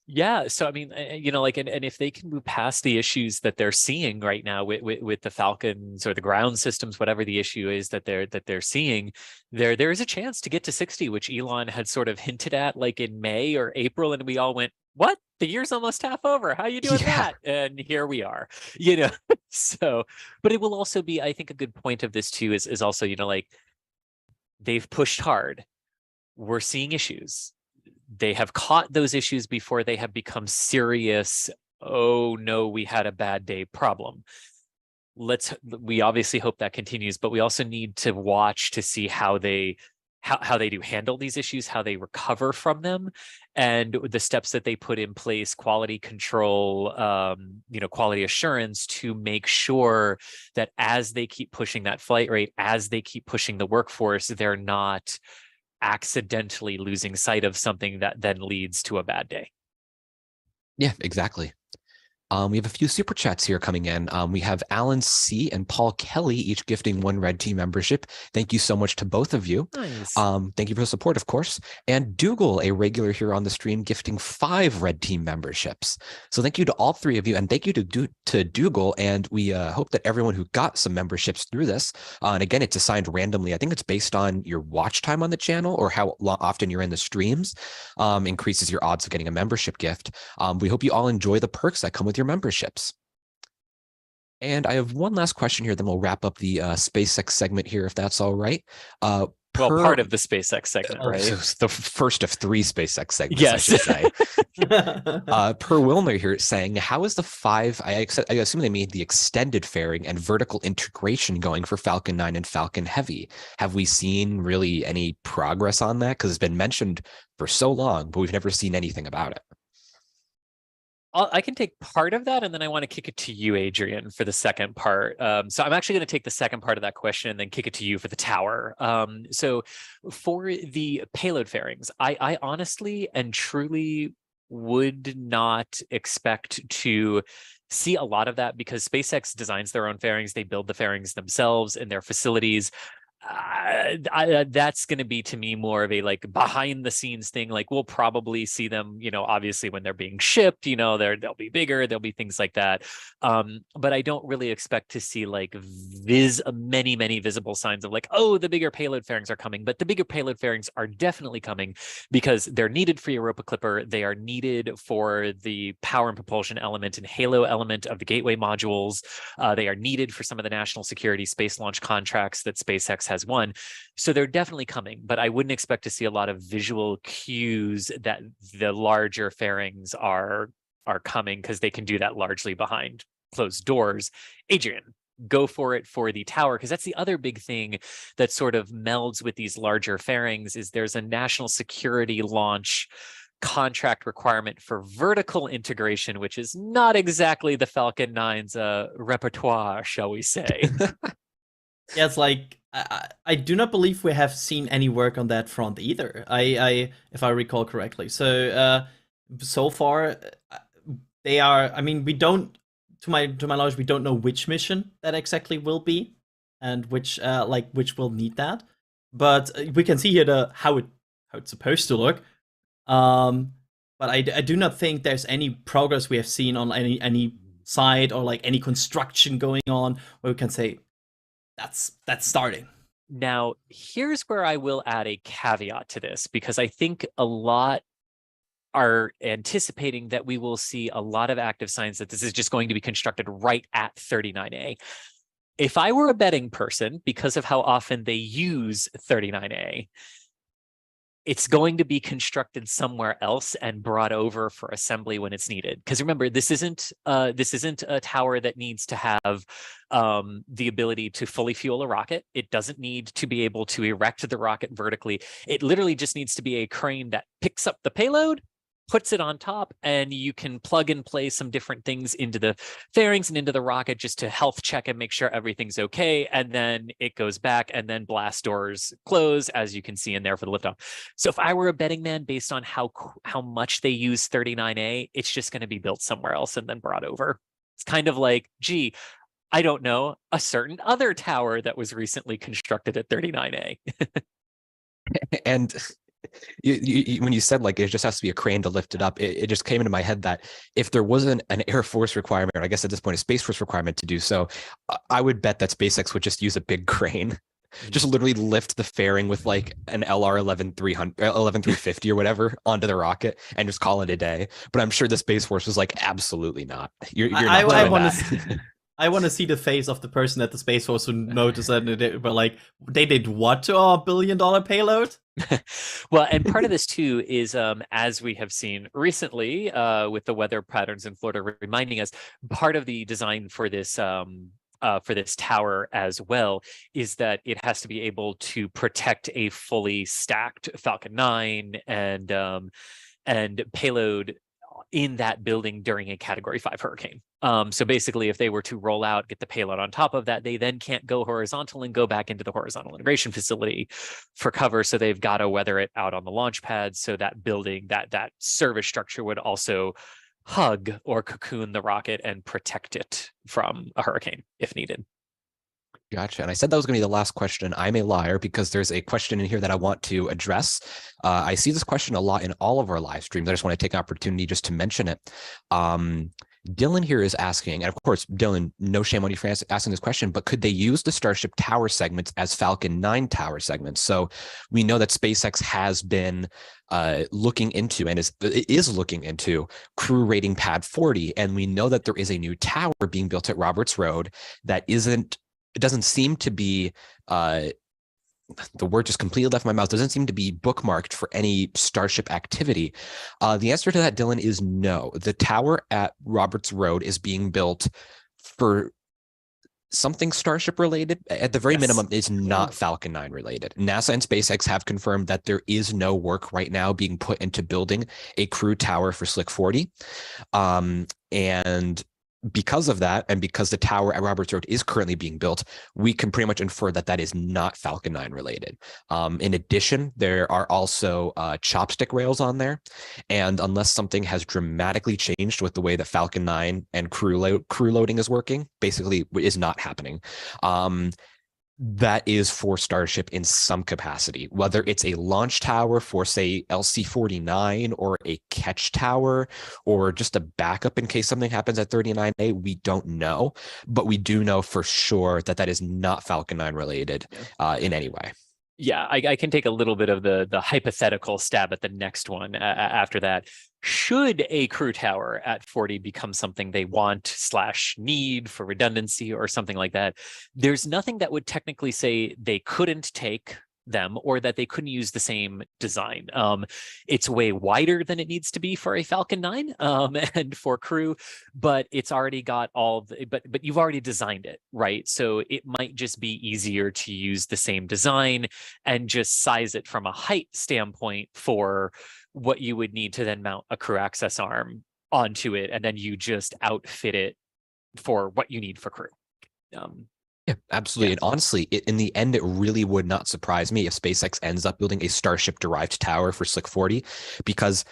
Yeah, so I mean, like, and if they can move past the issues that they're seeing right now with the Falcons or the ground systems, whatever the issue is that they're seeing, there is a chance to get to 60, which Elon had sort of hinted at like in May or April, and we all went, "What? The year's almost half over. How are you doing that?" And here we are, So, but it will also be, I think, a good point of this too is also, like, they've pushed hard. We're seeing issues. They have caught those issues before they have become serious, "Oh no, we had a bad day" problem. We obviously hope that continues, but we also need to watch to see how they do handle these issues, how they recover from them, and the steps that they put in place, quality control, quality assurance, to make sure that as they keep pushing that flight rate, as they keep pushing the workforce, they're not accidentally losing sight of something that then leads to a bad day. Yeah, exactly. We have a few super chats here coming in. We have Alan C. and Paul Kelly each gifting 1 Red Team membership. Thank you so much to both of you. Nice. Thank you for the support, of course. And Dougal, a regular here on the stream, gifting 5 Red Team memberships. So thank you to all 3 of you, and thank you to Dougal. And we hope that everyone who got some memberships through this, and again, it's assigned randomly. I think it's based on your watch time on the channel or how often you're in the streams, increases your odds of getting a membership gift. We hope you all enjoy the perks that come with your memberships. And I have one last question here, then we'll wrap up the SpaceX segment here, if that's all right. Part of the SpaceX segment, right? So it's the first of 3 SpaceX segments, yes. I should say. Per Wilner here saying, how is the 5, I assume they mean the extended fairing and vertical integration going for Falcon 9 and Falcon Heavy? Have we seen really any progress on that? Because it's been mentioned for so long, but we've never seen anything about it. I can take part of that, and then I want to kick it to you, Adrian, for the second part. So I'm actually going to take the second part of that question and then kick it to you for the tower. So for the payload fairings, I honestly and truly would not expect to see a lot of that, because SpaceX designs their own fairings. They build the fairings themselves in their facilities. That's going to be, to me, more of a like behind the scenes thing. Like, we'll probably see them, obviously when they're being shipped, they'll be bigger, there'll be things like that. But I don't really expect to see like many visible signs of like, oh, the bigger payload fairings are coming. But the bigger payload fairings are definitely coming because they're needed for Europa Clipper. They are needed for the power and propulsion element and Halo element of the gateway modules. They are needed for some of the national security space launch contracts that SpaceX has won. So they're definitely coming, but I wouldn't expect to see a lot of visual cues that the larger fairings are coming, because they can do that largely behind closed doors. Adrian, go for it for the tower, because that's the other big thing that sort of melds with these larger fairings is there's a national security launch contract requirement for vertical integration, which is not exactly the Falcon 9's repertoire, shall we say. Yeah, it's like I do not believe we have seen any work on that front either. If I recall correctly. So far they are. I mean, we don't. To my knowledge, we don't know which mission that exactly will be, and which will need that. But we can see here how it's supposed to look. But I do not think there's any progress we have seen on any side or like any construction going on where we can say that's starting. Now, here's where I will add a caveat to this, because I think a lot are anticipating that we will see a lot of active signs that this is just going to be constructed right at 39A. If I were a betting person, because of how often they use 39A, it's going to be constructed somewhere else and brought over for assembly when it's needed. Because remember, this isn't a tower that needs to have the ability to fully fuel a rocket. It doesn't need to be able to erect the rocket vertically. It literally just needs to be a crane that picks up the payload, puts it on top, and you can plug and play some different things into the fairings and into the rocket just to health check and make sure everything's okay. And then it goes back, and then blast doors close, as you can see in there for the liftoff. So if I were a betting man, based on how much they use 39A, it's just going to be built somewhere else and then brought over. It's kind of like, gee, I don't know, a certain other tower that was recently constructed at 39A. And when you said like it just has to be a crane to lift it up, it just came into my head that if there wasn't an Air Force requirement, or I guess at this point a Space Force requirement to do so, I would bet that SpaceX would just use a big crane, just literally lift the fairing with like an LR 11350 or whatever onto the rocket and just call it a day. But I'm sure the Space Force was like, absolutely not. You're not I doing want that. to. I want to see the face of the person at the Space Force who noticed that, but like, they did what to our $1 billion payload? Well, and part of this too is, as we have seen recently with the weather patterns in Florida reminding us, part of the design for this tower as well is that it has to be able to protect a fully stacked Falcon 9 and payload in that building during a Category 5 hurricane. So basically, if they were to roll out, get the payload on top of that, they then can't go horizontal and go back into the horizontal integration facility for cover. So they've got to weather it out on the launch pad. So that building, that service structure would also hug or cocoon the rocket and protect it from a hurricane if needed. Gotcha. And I said that was going to be the last question. I'm a liar because there's a question in here that I want to address. I see this question a lot in all of our live streams. I just want to take an opportunity just to mention it. Dylan here is asking, and of course, Dylan, no shame on you for asking this question, but could they use the Starship tower segments as Falcon 9 tower segments? So we know that SpaceX has been looking into and is looking into crew rating pad 40. And we know that there is a new tower being built at Roberts Road that it doesn't seem to be, the word just completely left my mouth, doesn't seem to be bookmarked for any Starship activity. The answer to that, Dylan, is no. The tower at Roberts Road is being built for something Starship related. At the very minimum, it's not Falcon 9 related. NASA and SpaceX have confirmed that there is no work right now being put into building a crew tower for Slick 40. And because of that, and because the tower at Roberts Road is currently being built, we can pretty much infer that that is not Falcon 9 related. In addition, there are also chopstick rails on there. And unless something has dramatically changed with the way that Falcon 9 and crew loading is working, basically is not happening. That is for Starship in some capacity, whether it's a launch tower for, say, LC-49 or a catch tower or just a backup in case something happens at 39A, we don't know. But we do know for sure that that is not Falcon 9 related in any way. Yeah, I can take a little bit of the hypothetical stab at the next one after that. Should a crew tower at 40 become something they want / need for redundancy or something like that, there's nothing that would technically say they couldn't take them or that they couldn't use the same design. It's way wider than it needs to be for a Falcon 9 and for crew, but it's already got but you've already designed it, right? So it might just be easier to use the same design and just size it from a height standpoint for what you would need to then mount a crew access arm onto it, and then you just outfit it for what you need for crew. Yeah, absolutely. And honestly, in the end, it really would not surprise me if SpaceX ends up building a Starship-derived tower for Slick 40, because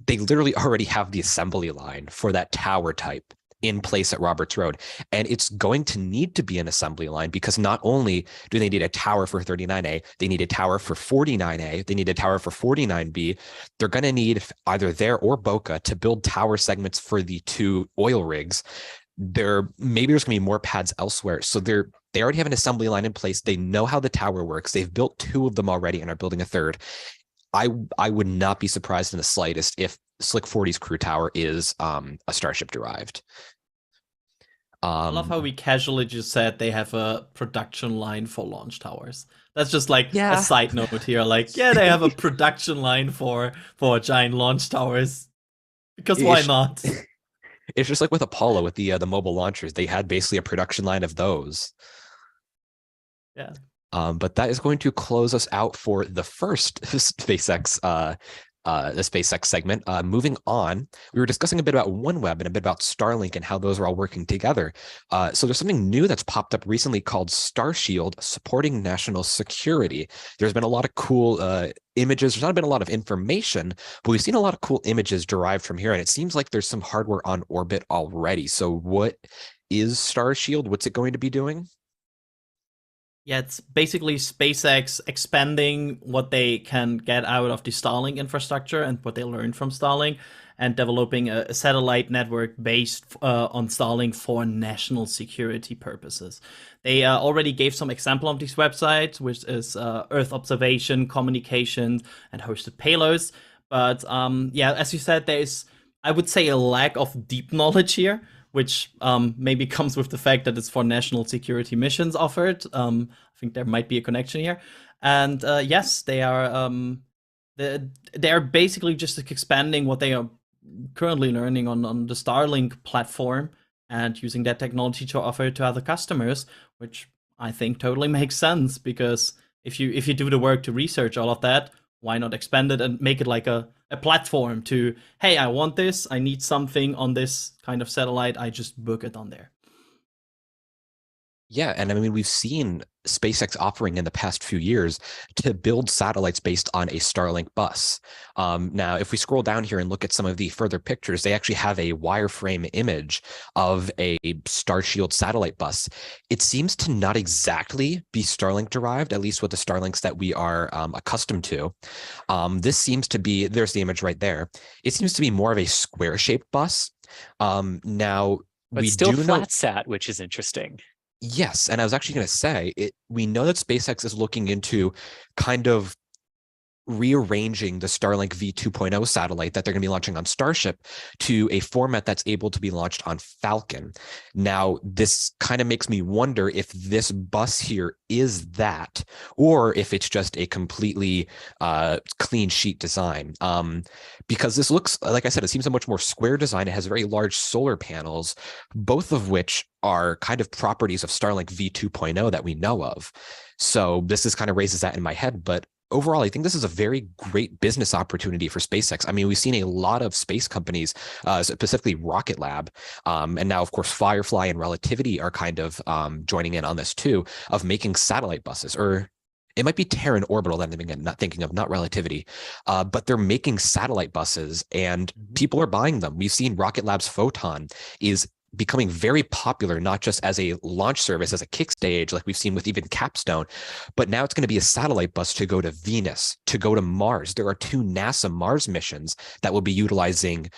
they literally already have the assembly line for that tower type in place at Roberts Road. And it's going to need to be an assembly line because not only do they need a tower for 39A, they need a tower for 49A, they need a tower for 49B. They're going to need either there or Boca to build tower segments for the 2 oil rigs. Maybe there's going to be more pads elsewhere. So they're They already have an assembly line in place. They know how the tower works. They've built 2 of them already and are building a third. I would not be surprised in the slightest if Slick 40's crew tower is a Starship derived. I love how we casually just said they have a production line for launch towers. That's just like a side note here. Like, yeah, they have a production line for giant launch towers. Because why not? It's just like with Apollo, with the mobile launchers. They had basically a production line of those. Yeah. But that is going to close us out for the first SpaceX the SpaceX segment. Moving on, we were discussing a bit about OneWeb and a bit about Starlink and how those are all working together. So there's something new that's popped up recently called Starshield, supporting national security. There's been a lot of cool images. There's not been a lot of information, but we've seen a lot of cool images derived from here. And it seems like there's some hardware on orbit already. So what is Starshield? What's it going to be doing? Yeah, it's basically SpaceX expanding what they can get out of the Starlink infrastructure and what they learned from Starlink, and developing a satellite network based on Starlink for national security purposes. They already gave some example of these websites, which is Earth observation, communication, and hosted payloads. But yeah, as you said, there is, I would say, a lack of deep knowledge here, which maybe comes with the fact that it's for national security missions offered. I think there might be a connection here. And yes, they are basically just expanding what they are currently learning on the Starlink platform and using that technology to offer to other customers, which I think totally makes sense, because if you do the work to research all of that, why not expand it and make it like a platform to, hey, I want this, I need something on this kind of satellite, I just book it on there. Yeah, and I mean, we've seen SpaceX offering in the past few years to build satellites based on a Starlink bus. Now, if we scroll down here and look at some of the further pictures, they actually have a wireframe image of a Starshield satellite bus. It seems to not exactly be Starlink derived, at least with the Starlinks that we are accustomed to. This seems to be, there's the image right there. It seems to be more of a square-shaped bus. Now, but we still do flat sat, which is interesting. Yes, and I was actually going to say, we know that SpaceX is looking into kind of rearranging the Starlink V2.0 satellite that they're going to be launching on Starship to a format that's able to be launched on Falcon. Now, this kind of makes me wonder if this bus here is that, or if it's just a completely clean sheet design. Because this looks, like I said, it seems a much more square design. It has very large solar panels, both of which are kind of properties of Starlink V2.0 that we know of. So this is kind of raises that in my head, but overall, I think this is a very great business opportunity for SpaceX. I mean, we've seen a lot of space companies, specifically Rocket Lab, and now, of course, Firefly and Relativity are kind of joining in on this too, of making satellite buses, or it might be Terran Orbital that I'm not thinking of, not Relativity, but they're making satellite buses and people are buying them. We've seen Rocket Lab's Photon is becoming very popular, not just as a launch service, as a kick stage, like we've seen with even Capstone, but now it's going to be a satellite bus to go to Venus, to go to Mars. There are 2 NASA Mars missions that will be utilizing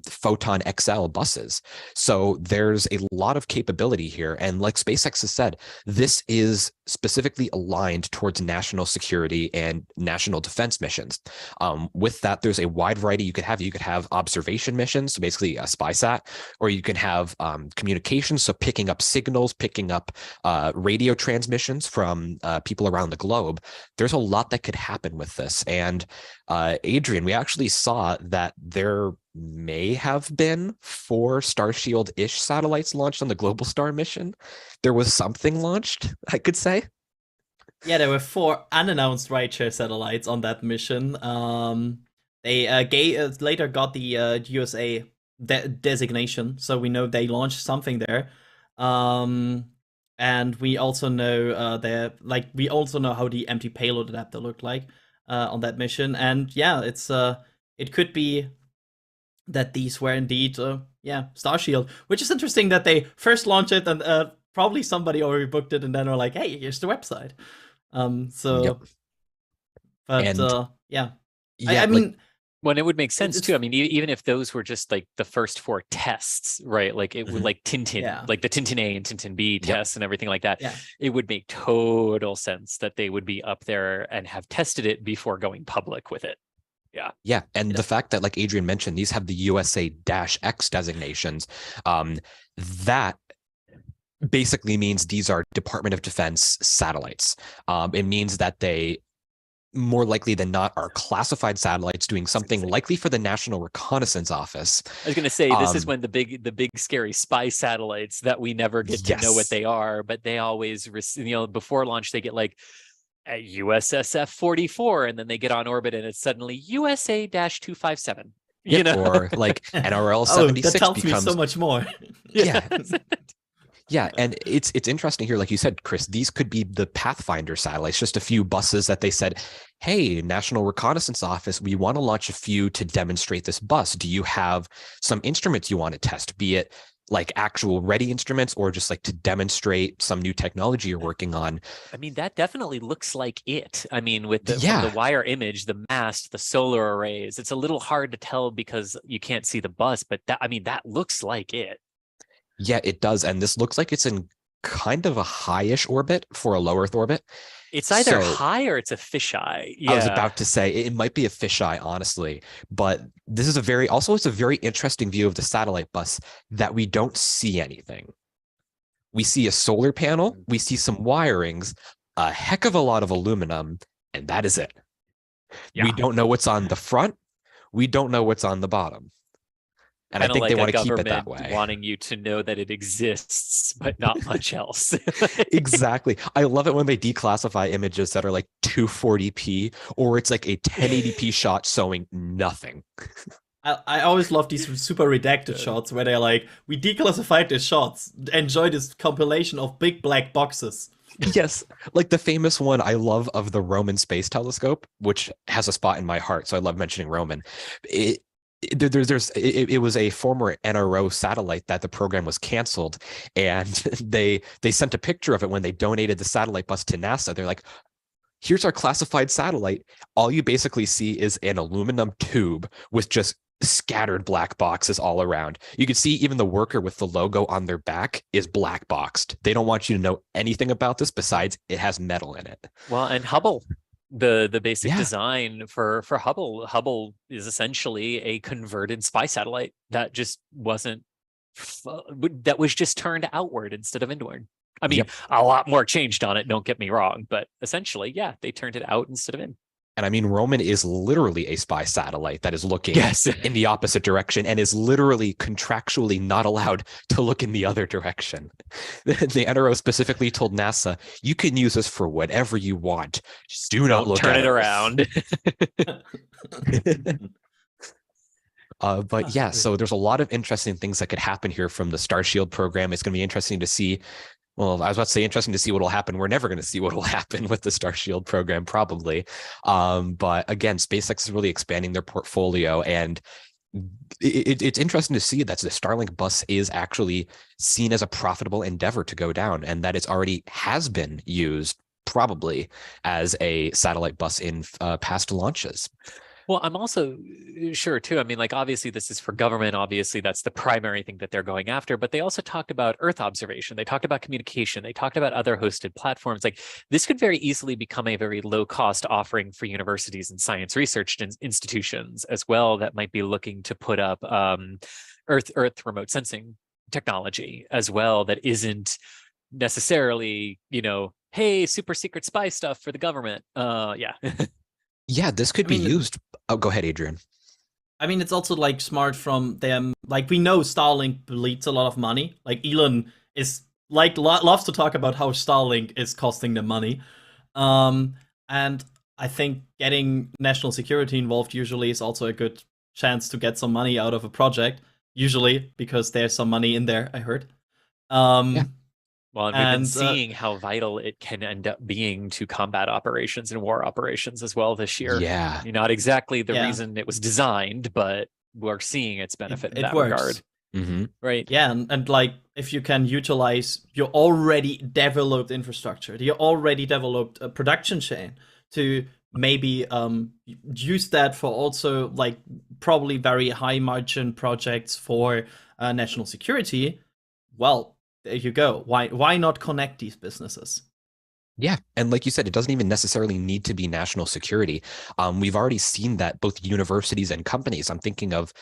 Photon XL buses. So there's a lot of capability here. And like SpaceX has said, this is specifically aligned towards national security and national defense missions. With that, there's a wide variety you could have. You could have observation missions, so basically a spy sat, or you can have communications, so picking up signals, picking up radio transmissions from people around the globe. There's a lot that could happen with this. And Adrian, we actually saw that there may have been 4 Starshield-ish satellites launched on the Global Star mission. There was something launched, I could say. Yeah, there were 4 unannounced rideshare satellites on that mission. They later got the USA designation, so we know they launched something there. And we also know we also know how the empty payload adapter looked like on that mission. And yeah, it could be that these were indeed Starshield, which is interesting that they first launched it and probably somebody already booked it and then are like, hey, here's the website. Yep. But And, yeah. yeah, I mean, Well, and it would make sense It's- too. I mean, even if those were just like the first 4 tests, right? Like it would like Tintin, Yeah. like the Tintin A and Tintin B tests and everything like that. Yeah. It would make total sense that they would be up there and have tested it before going public with it. Yeah, and the fact that, like Adrian mentioned, these have the USA-X designations, that basically means these are Department of Defense satellites. It means that they, more likely than not, are classified satellites doing something likely for the National Reconnaissance Office. I was going to say, this is when the big scary spy satellites that we never get to know what they are, but they always, before launch, they get like a USSF 44, and then they get on orbit and it's suddenly USA-257. Or like NRL 76 that tells becomes me so much more. Yeah. Yeah, and it's interesting here, like you said, Chris, these could be the Pathfinder satellites, just a few buses that they said, hey, National Reconnaissance Office, we want to launch a few to demonstrate this bus. Do you have some instruments you want to test, be it like actual ready instruments or just like to demonstrate some new technology you're working on? I mean, that definitely looks like it. I mean, with from the wire image, the mast, the solar arrays, it's a little hard to tell because you can't see the bus, but that looks like it. Yeah, it does. And this looks like it's in kind of a high-ish orbit for a low Earth orbit. It's either high or it's a fisheye. Yeah. I was about to say it might be a fisheye, honestly, but this is it's a very interesting view of the satellite bus that we don't see anything. We see a solar panel, we see some wirings, a heck of a lot of aluminum, and that is it. Yeah. We don't know what's on the front. We don't know what's on the bottom. And I think like they want to keep it that way. Wanting you to know that it exists, but not much else. Exactly. I love it when they declassify images that are like 240p, or it's like a 1080p shot showing nothing. I always love these super redacted shots where they're like, we declassified the shots. Enjoy this compilation of big black boxes. Yes, like the famous one I love of the Roman Space Telescope, which has a spot in my heart, so I love mentioning Roman. It was a former NRO satellite that the program was canceled, and they sent a picture of it when they donated the satellite bus to NASA. They're like, here's our classified satellite. All you basically see is an aluminum tube with just scattered black boxes all around. You can see even the worker with the logo on their back is black boxed. They don't want you to know anything about this besides it has metal in it. Well, and Hubble. The basic design for Hubble is essentially a converted spy satellite that just wasn't that was just turned outward instead of inward. I mean, a lot more changed on it, don't get me wrong, but essentially, they turned it out instead of in. And I mean, Roman is literally a spy satellite that is looking in the opposite direction and is literally contractually not allowed to look in the other direction. The NRO specifically told NASA, you can use this for whatever you want. Just do not look turn at it around. But yeah, so there's a lot of interesting things that could happen here from the Starshield program. It's going to be interesting to see. Well, I was about to say interesting to see what will happen. We're never going to see what will happen with the Starshield program, probably. But again, SpaceX is really expanding their portfolio, and it's interesting to see that the Starlink bus is actually seen as a profitable endeavor to go down, and that it's already has been used probably as a satellite bus in past launches. Well, I'm also sure too. I mean, like, obviously this is for government. Obviously that's the primary thing that they're going after, but they also talked about Earth observation. They talked about communication. They talked about other hosted platforms. Like, this could very easily become a very low cost offering for universities and science research institutions as well that might be looking to put up Earth remote sensing technology as well. That isn't necessarily, hey, super secret spy stuff for the government. Yeah, this could be used. Oh, go ahead, Adrian. I mean, it's also like smart from them. Like, we know Starlink bleeds a lot of money. Like, Elon is like loves to talk about how Starlink is costing them money. And I think getting national security involved usually is also a good chance to get some money out of a project. Usually, because there's some money in there, I heard. Well, and we've been seeing how vital it can end up being to combat operations and war operations as well this year. Yeah. Not exactly the reason it was designed, but we're seeing its benefit in that works. regard. Mm-hmm. Right. Yeah, and like, if you can utilize your already developed infrastructure, your already developed production chain to maybe use that for also like probably very high margin projects for national security, well, there you go. Why not connect these businesses? Yeah, and like you said, it doesn't even necessarily need to be national security. We've already seen that both universities and companies. I'm thinking of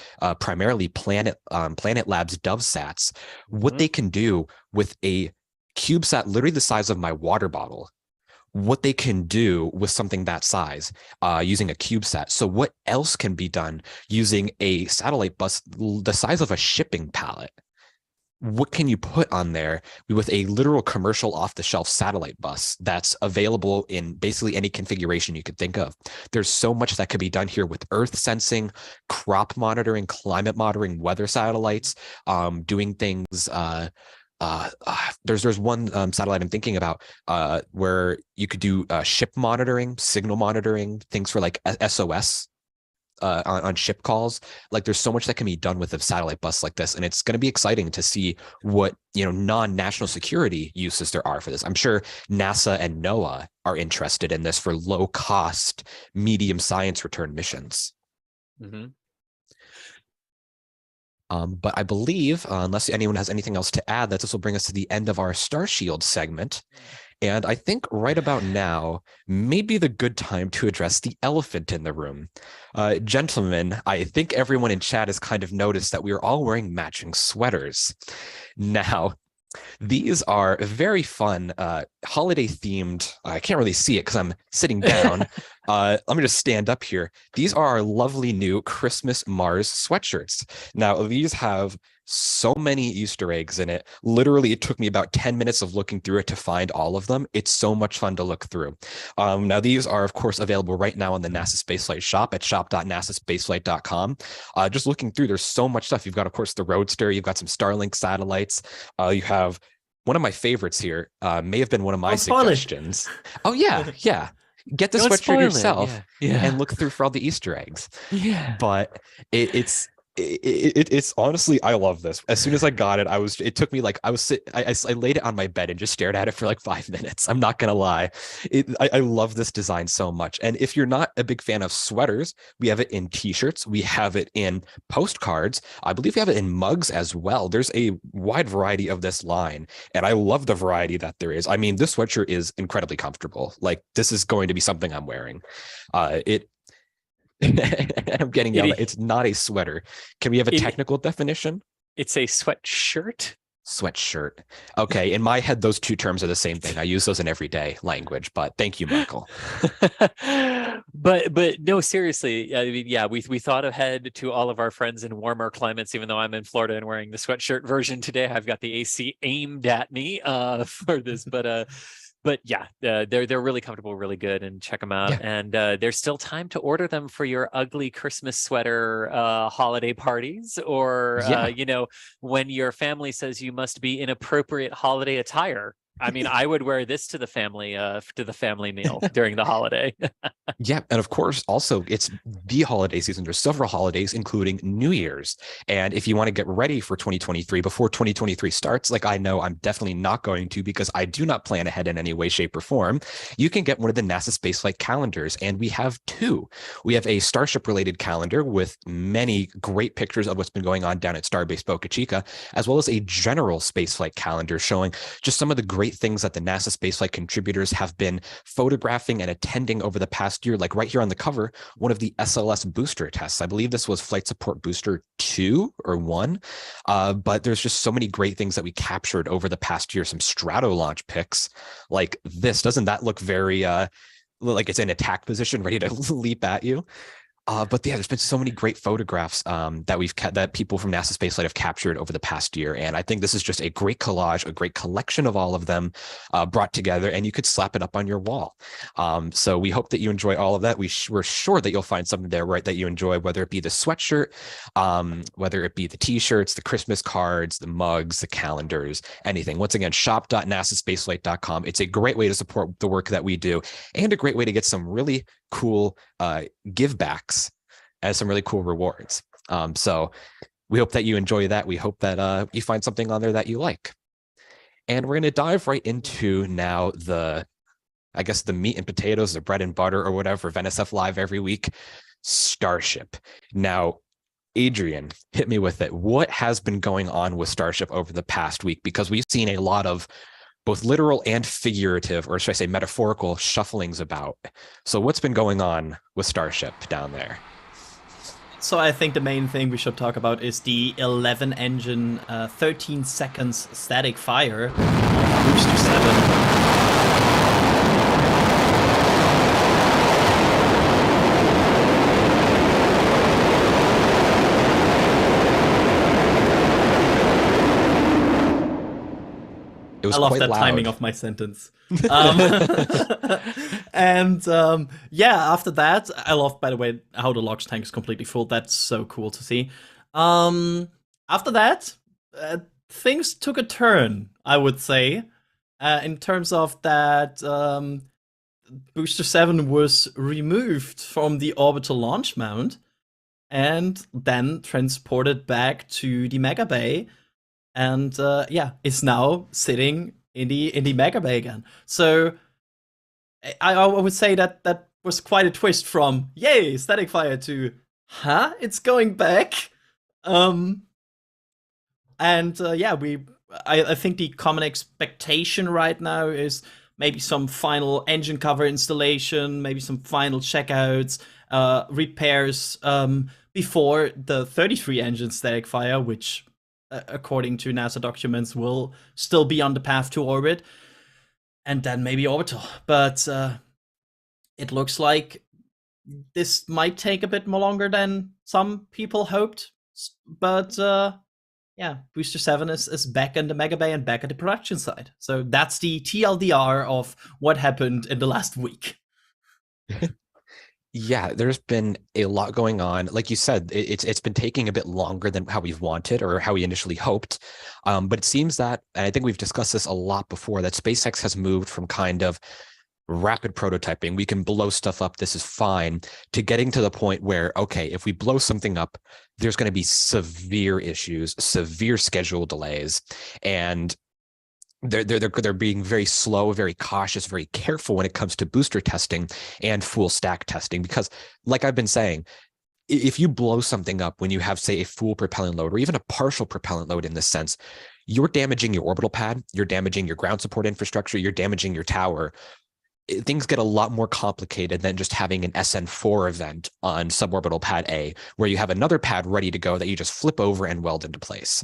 primarily Planet Labs DoveSats, what they can do with a CubeSat, literally the size of my water bottle. What they can do with something that size using a CubeSat. So what else can be done using a satellite bus the size of a shipping pallet? What can you put on there with a literal commercial off-the-shelf satellite bus that's available in basically any configuration you could think of? There's so much that could be done here with Earth sensing, crop monitoring, climate monitoring, weather satellites, doing things. There's one satellite I'm thinking about where you could do ship monitoring, signal monitoring, things for like SOS. On ship calls. Like there's so much that can be done with a satellite bus like this, and it's going to be exciting to see what non-national security uses there are for this. I'm sure NASA and NOAA are interested in this for low cost medium science return missions. But I believe, unless anyone has anything else to add, that this will bring us to the end of our Starshield segment. And I think right about now may be the good time to address the elephant in the room. Gentlemen, I think everyone in chat has kind of noticed that we are all wearing matching sweaters. Now, these are very fun, holiday themed. I can't really see it because I'm sitting down. Let me just stand up here. These are our lovely new Christmas Mars sweatshirts. Now, these have so many Easter eggs in it. Literally, it took me about 10 minutes of looking through it to find all of them. It's so much fun to look through. Now, these are, of course, available right now on the NASA Spaceflight shop at shop.nasaspaceflight.com. Just looking through, there's so much stuff. You've got, of course, the Roadster. You've got some Starlink satellites. You have one of my favorites here, may have been one of my suggestions. Oh, yeah, yeah. Get the sweatshirt yourself and look through for all the Easter eggs. Yeah. But it's honestly, I love this. As soon as I got it, it took me like, I laid it on my bed and just stared at it for like 5 minutes. I'm not gonna lie. I love this design so much. And if you're not a big fan of sweaters, we have it in t-shirts. We have it in postcards. I believe we have it in mugs as well. There's a wide variety of this line. And I love the variety that there is. I mean, this sweatshirt is incredibly comfortable. Like this is going to be something I'm wearing. I'm getting yelled at. It's not a sweater. Can we have a technical definition? It's a sweatshirt. Sweatshirt. Okay. In my head, those two terms are the same thing. I use those in everyday language, but thank you, Michael. but no, seriously. I mean, yeah, we thought ahead to all of our friends in warmer climates, even though I'm in Florida and wearing the sweatshirt version today. I've got the AC aimed at me for this, but yeah, they're really comfortable, really good, and check them out. Yeah. And there's still time to order them for your ugly Christmas sweater holiday parties, or when your family says you must be in appropriate holiday attire. I mean, I would wear this to the family meal during the holiday. Yeah, and of course, also it's the holiday season. There's several holidays, including New Year's. And if you want to get ready for 2023 before 2023 starts, like I know I'm definitely not going to because I do not plan ahead in any way, shape, or form, you can get one of the NASA Spaceflight calendars, and we have two. We have a Starship-related calendar with many great pictures of what's been going on down at Starbase Boca Chica, as well as a general spaceflight calendar showing just some of the great things that the NASA Spaceflight contributors have been photographing and attending over the past year. Like right here on the cover, one of the SLS booster tests. I believe this was Flight Support Booster 2 or 1. But there's just so many great things that we captured over the past year. Some Strato launch pics like this. Doesn't that look very like it's in attack position, ready to leap at you? But yeah, there's been so many great photographs that people from NASA Spaceflight have captured over the past year, and I think this is just a great collage, a great collection of all of them brought together, and you could slap it up on your wall. So we hope that you enjoy all of that. We're sure that you'll find something there, right, that you enjoy, whether it be the sweatshirt, whether it be the t-shirts, the Christmas cards, the mugs, the calendars, anything. Once again, shop.nasaspaceflight.com. It's a great way to support the work that we do, and a great way to get some really cool give backs as some really cool rewards. So we hope that you enjoy that. We hope that you find something on there that you like. And we're going to dive right into now the I guess the meat and potatoes, the bread and butter or whatever of NSF Live every week, Starship. Now, Adrian, hit me with it. What has been going on with Starship over the past week? Because we've seen a lot of both literal and figurative, or should I say metaphorical, shufflings about. So what's been going on with Starship down there? So I think the main thing we should talk about is the 11 engine, 13 seconds static fire on Booster 7. I love that timing of my sentence. Yeah, after that, I love, by the way, how the LOX tank is completely full. That's so cool to see. After that, things took a turn, I would say, in terms of that Booster 7 was removed from the orbital launch mount and then transported back to the Mega Bay. And yeah, it's now sitting in the Mega Bay again. So I would say that was quite a twist from yay static fire to it's going back. Yeah, I think the common expectation right now is maybe some final engine cover installation, maybe some final checkouts, repairs before the 33 engine static fire, which according to NASA documents, will still be on the path to orbit, and then maybe orbital. But it looks like this might take a bit more longer than some people hoped. But yeah, Booster 7 is back in the Mega Bay and back at the production site. So that's the TLDR of what happened in the last week. Yeah, there's been a lot going on. Like you said, it's been taking a bit longer than how we've wanted or how we initially hoped. But it seems that, and I think we've discussed this a lot before, that SpaceX has moved from kind of rapid prototyping, we can blow stuff up, this is fine, to getting to the point where, okay, if we blow something up, there's going to be severe issues, severe schedule delays, and they're being very slow, very cautious, very careful when it comes to booster testing and full stack testing. Because like I've been saying, if you blow something up when you have, say, a full propellant load or even a partial propellant load in this sense, you're damaging your orbital pad, you're damaging your ground support infrastructure, you're damaging your tower. Things get a lot more complicated than just having an SN4 event on suborbital pad A, where you have another pad ready to go that you just flip over and weld into place.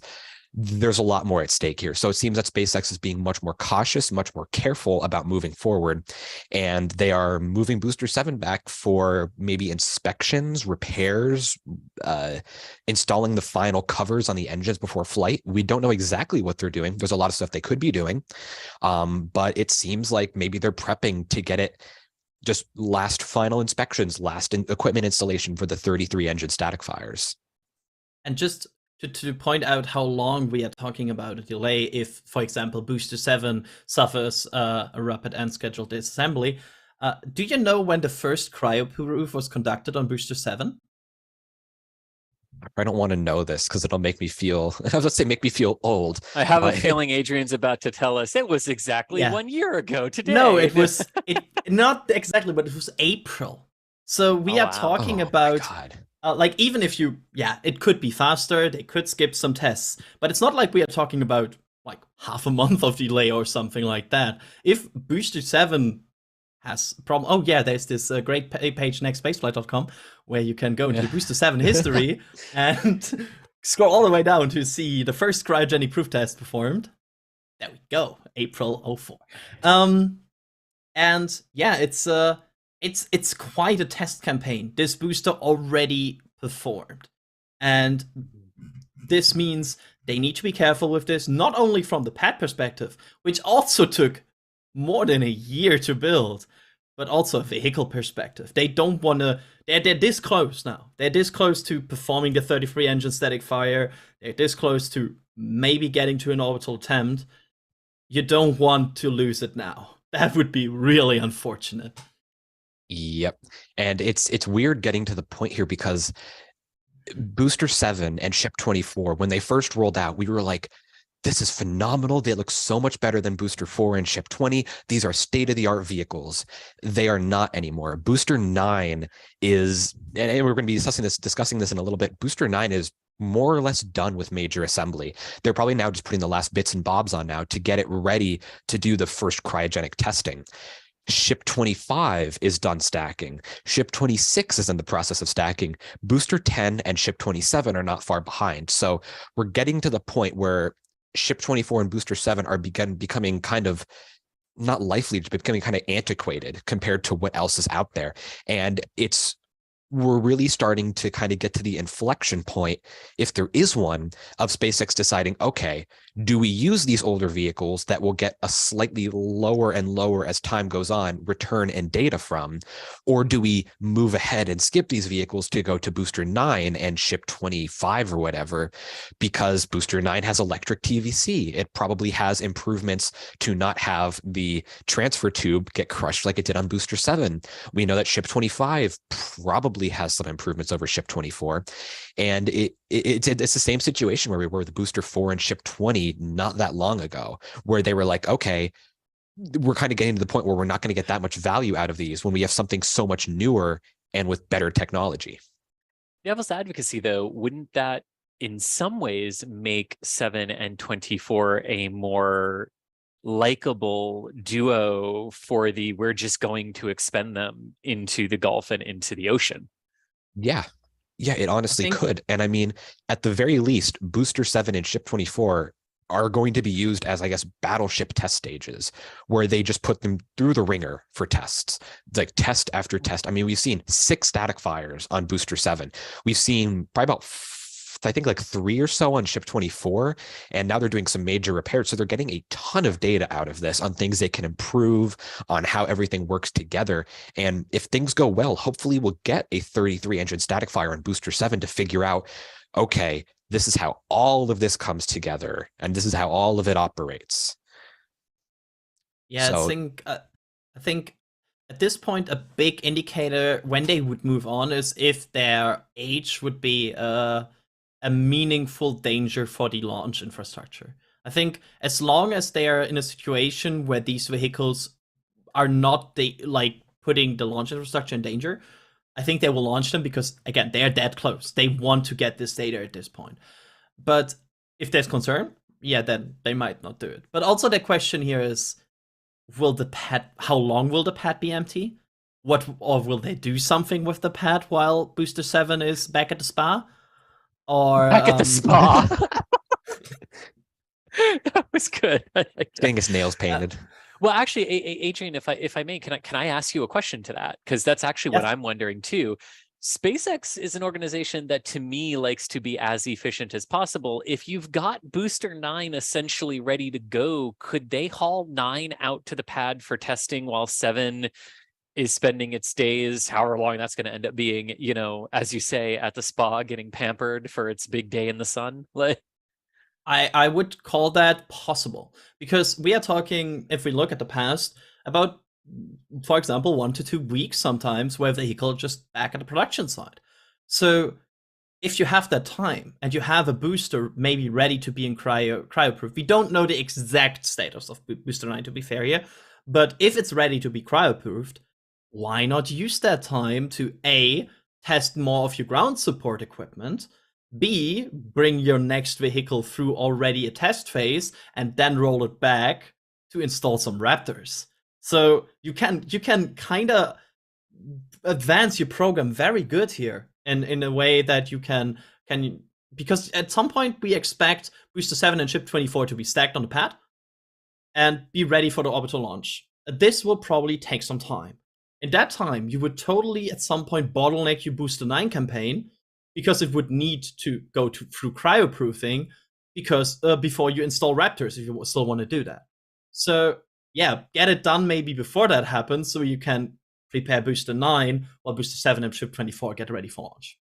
There's a lot more at stake here. So it seems that SpaceX is being much more cautious, much more careful about moving forward. And they are moving Booster 7 back for maybe inspections, repairs, installing the final covers on the engines before flight. We don't know exactly what they're doing. There's a lot of stuff they could be doing. But it seems like maybe they're prepping to get it just last final inspections, last equipment installation for the 33 engine static fires. And just to point out how long we are talking about a delay, if, for example, Booster 7 suffers a rapid and scheduled disassembly, do you know when the first cryo-proof was conducted on Booster 7? I don't want to know this because it'll make me feel, I was going to say make me feel old. I have a feeling Adrian's about to tell us it was exactly 1 year ago today. No, it was not exactly, but it was April. So we are talking about... like, even if it could be faster, they could skip some tests, but it's not like we are talking about like half a month of delay or something like that. If Booster 7 has a problem, there's this great page, nextspaceflight.com, where you can go into the Booster 7 history and scroll all the way down to see the first cryogenic proof test performed. There we go, April 04. And yeah, it's quite a test campaign. This booster already performed. And this means they need to be careful with this, not only from the pad perspective, which also took more than a year to build, but also a vehicle perspective. They don't want to... They're this close now. They're this close to performing the 33 engine static fire. They're this close to maybe getting to an orbital attempt. You don't want to lose it now. That would be really unfortunate. Yep. And it's weird getting to the point here because Booster 7 and Ship 24, when they first rolled out, we were like, this is phenomenal. They look so much better than Booster 4 and Ship 20. These are state-of-the-art vehicles. They are not anymore. Booster 9 is, and we're going to be discussing this in a little bit. Booster 9 is more or less done with major assembly. They're probably now just putting the last bits and bobs on now to get it ready to do the first cryogenic testing. Ship 25 is done stacking. Ship 26 is in the process of stacking. Booster 10 and Ship 27 are not far behind. So we're getting to the point where Ship 24 and Booster 7 are becoming kind of not lively, but becoming kind of antiquated compared to what else is out there. And we're really starting to kind of get to the inflection point, if there is one, of SpaceX deciding, okay, do we use these older vehicles that will get a slightly lower and lower as time goes on return and data from, or do we move ahead and skip these vehicles to go to Booster 9 and Ship 25 or whatever, because Booster 9 has electric TVC. It probably has improvements to not have the transfer tube get crushed like it did on Booster 7. We know that Ship 25 probably has some improvements over Ship 24. And it's the same situation where we were with Booster 4 and Ship 20 not that long ago, where they were like, okay, we're kind of getting to the point where we're not going to get that much value out of these when we have something so much newer and with better technology. Devil's advocacy, though, wouldn't that in some ways make 7 and 24 a more likable duo for the we're just going to expend them into the Gulf and into the ocean? Yeah, it honestly could. And I mean, at the very least, Booster 7 and Ship 24 are going to be used as, I guess, battleship test stages, where they just put them through the ringer for tests, like test after test. I mean, we've seen 6 static fires on Booster 7. We've seen probably about I think like 3 or so on Ship 24, and now they're doing some major repairs. So they're getting a ton of data out of this on things they can improve, on how everything works together. And if things go well, hopefully we'll get a 33 engine static fire on Booster 7 to figure out, okay, this is how all of this comes together, and this is how all of it operates. Yeah, So, I think at this point, a big indicator when they would move on is if their age would be a meaningful danger for the launch infrastructure. I think as long as they are in a situation where these vehicles are not putting the launch infrastructure in danger, I think they will launch them because, again, they're that close. They want to get this data at this point. But if there's concern, yeah, then they might not do it. But also the question here is, how long will the pad be empty? Or will they do something with the pad while Booster 7 is back at the spa? Or back at the spa. That was good. getting his nails painted. Well, actually, Adrian, if I may, can I ask you a question to that? Because that's actually what I'm wondering too. SpaceX is an organization that, to me, likes to be as efficient as possible. If you've got Booster 9 essentially ready to go, could they haul 9 out to the pad for testing while 7 is spending its days, however long that's going to end up being, as you say, at the spa getting pampered for its big day in the sun? Like, I would call that possible, because we are talking, if we look at the past, about, for example, 1 to 2 weeks sometimes where the vehicle just back at the production site. So if you have that time and you have a booster maybe ready to be in cryoproof, we don't know the exact status of Booster 9, to be fair here, but if it's ready to be cryoproofed, why not use that time to A, test more of your ground support equipment, B, bring your next vehicle through already a test phase, and then roll it back to install some Raptors. So you can kind of advance your program very good here in a way that you can, because at some point we expect Booster 7 and Ship 24 to be stacked on the pad and be ready for the orbital launch. This will probably take some time. In that time, you would totally at some point bottleneck your Booster 9 campaign, because it would need to go through cryoproofing because before you install Raptors, if you still want to do that. So yeah, get it done maybe before that happens, so you can prepare Booster 9 while Booster 7 and Ship 24 get ready for launch.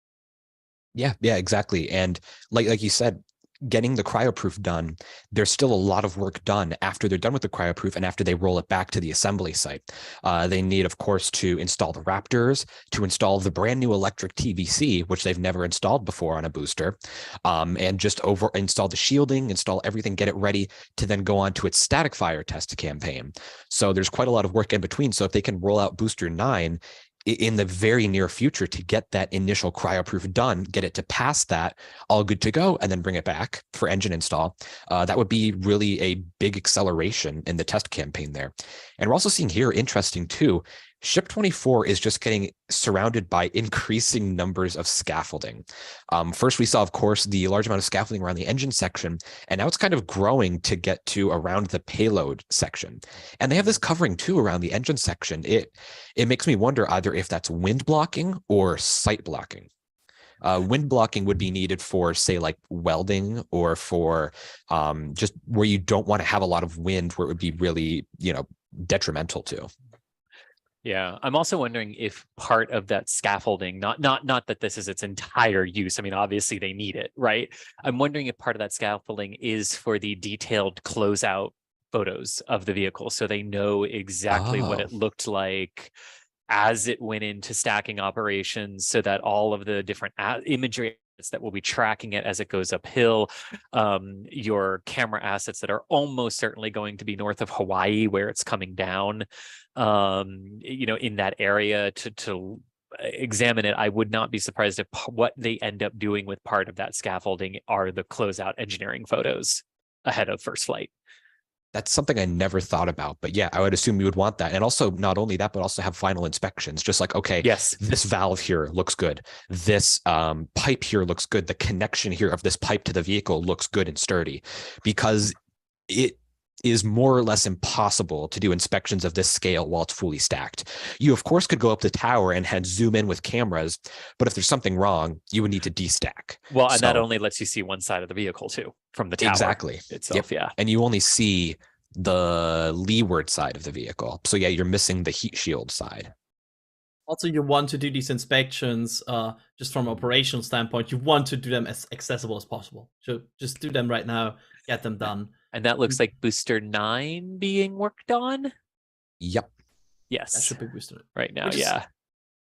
Yeah, exactly. And like you said, getting the cryoproof done, there's still a lot of work done after they're done with the cryoproof and after they roll it back to the assembly site. They need, of course, to install the Raptors, to install the brand new electric TVC, which they've never installed before on a booster, and just install the shielding, install everything, get it ready to then go on to its static fire test campaign. So there's quite a lot of work in between. So if they can roll out Booster 9 in the very near future to get that initial cryoproof done, get it to pass that, all good to go, and then bring it back for engine install, that would be really a big acceleration in the test campaign there. And we're also seeing here, interesting too, Ship 24 is just getting surrounded by increasing numbers of scaffolding. First, we saw, of course, the large amount of scaffolding around the engine section, and now it's kind of growing to get to around the payload section. And they have this covering too around the engine section. It makes me wonder either if that's wind blocking or sight blocking. Wind blocking would be needed for, say, like welding, or for just where you don't want to have a lot of wind, where it would be really, detrimental to. Yeah, I'm also wondering if part of that scaffolding, not that this is its entire use. I mean, obviously they need it, right? I'm wondering if part of that scaffolding is for the detailed closeout photos of the vehicle, so they know exactly what it looked like as it went into stacking operations, so that all of the different imagery that will be tracking it as it goes uphill, your camera assets that are almost certainly going to be north of Hawaii where it's coming down, in that area to examine it. I would not be surprised if what they end up doing with part of that scaffolding are the closeout engineering photos ahead of first flight. That's something I never thought about, but yeah, I would assume you would want that. And also not only that, but also have final inspections, just like, okay, yes, this valve here looks good. This pipe here looks good. The connection here of this pipe to the vehicle looks good and sturdy, because it is more or less impossible to do inspections of this scale while it's fully stacked. You, of course, could go up the tower and zoom in with cameras, but if there's something wrong, you would need to destack. Well, and that only lets you see one side of the vehicle too, from the tower exactly itself. Yep. Yeah. And you only see the leeward side of the vehicle. So yeah, you're missing the heat shield side. Also, you want to do these inspections, just from an operational standpoint, you want to do them as accessible as possible. So just do them right now, get them done. And that looks like Booster 9 being worked on? Yep. That Yes. should be Booster 9. Right now,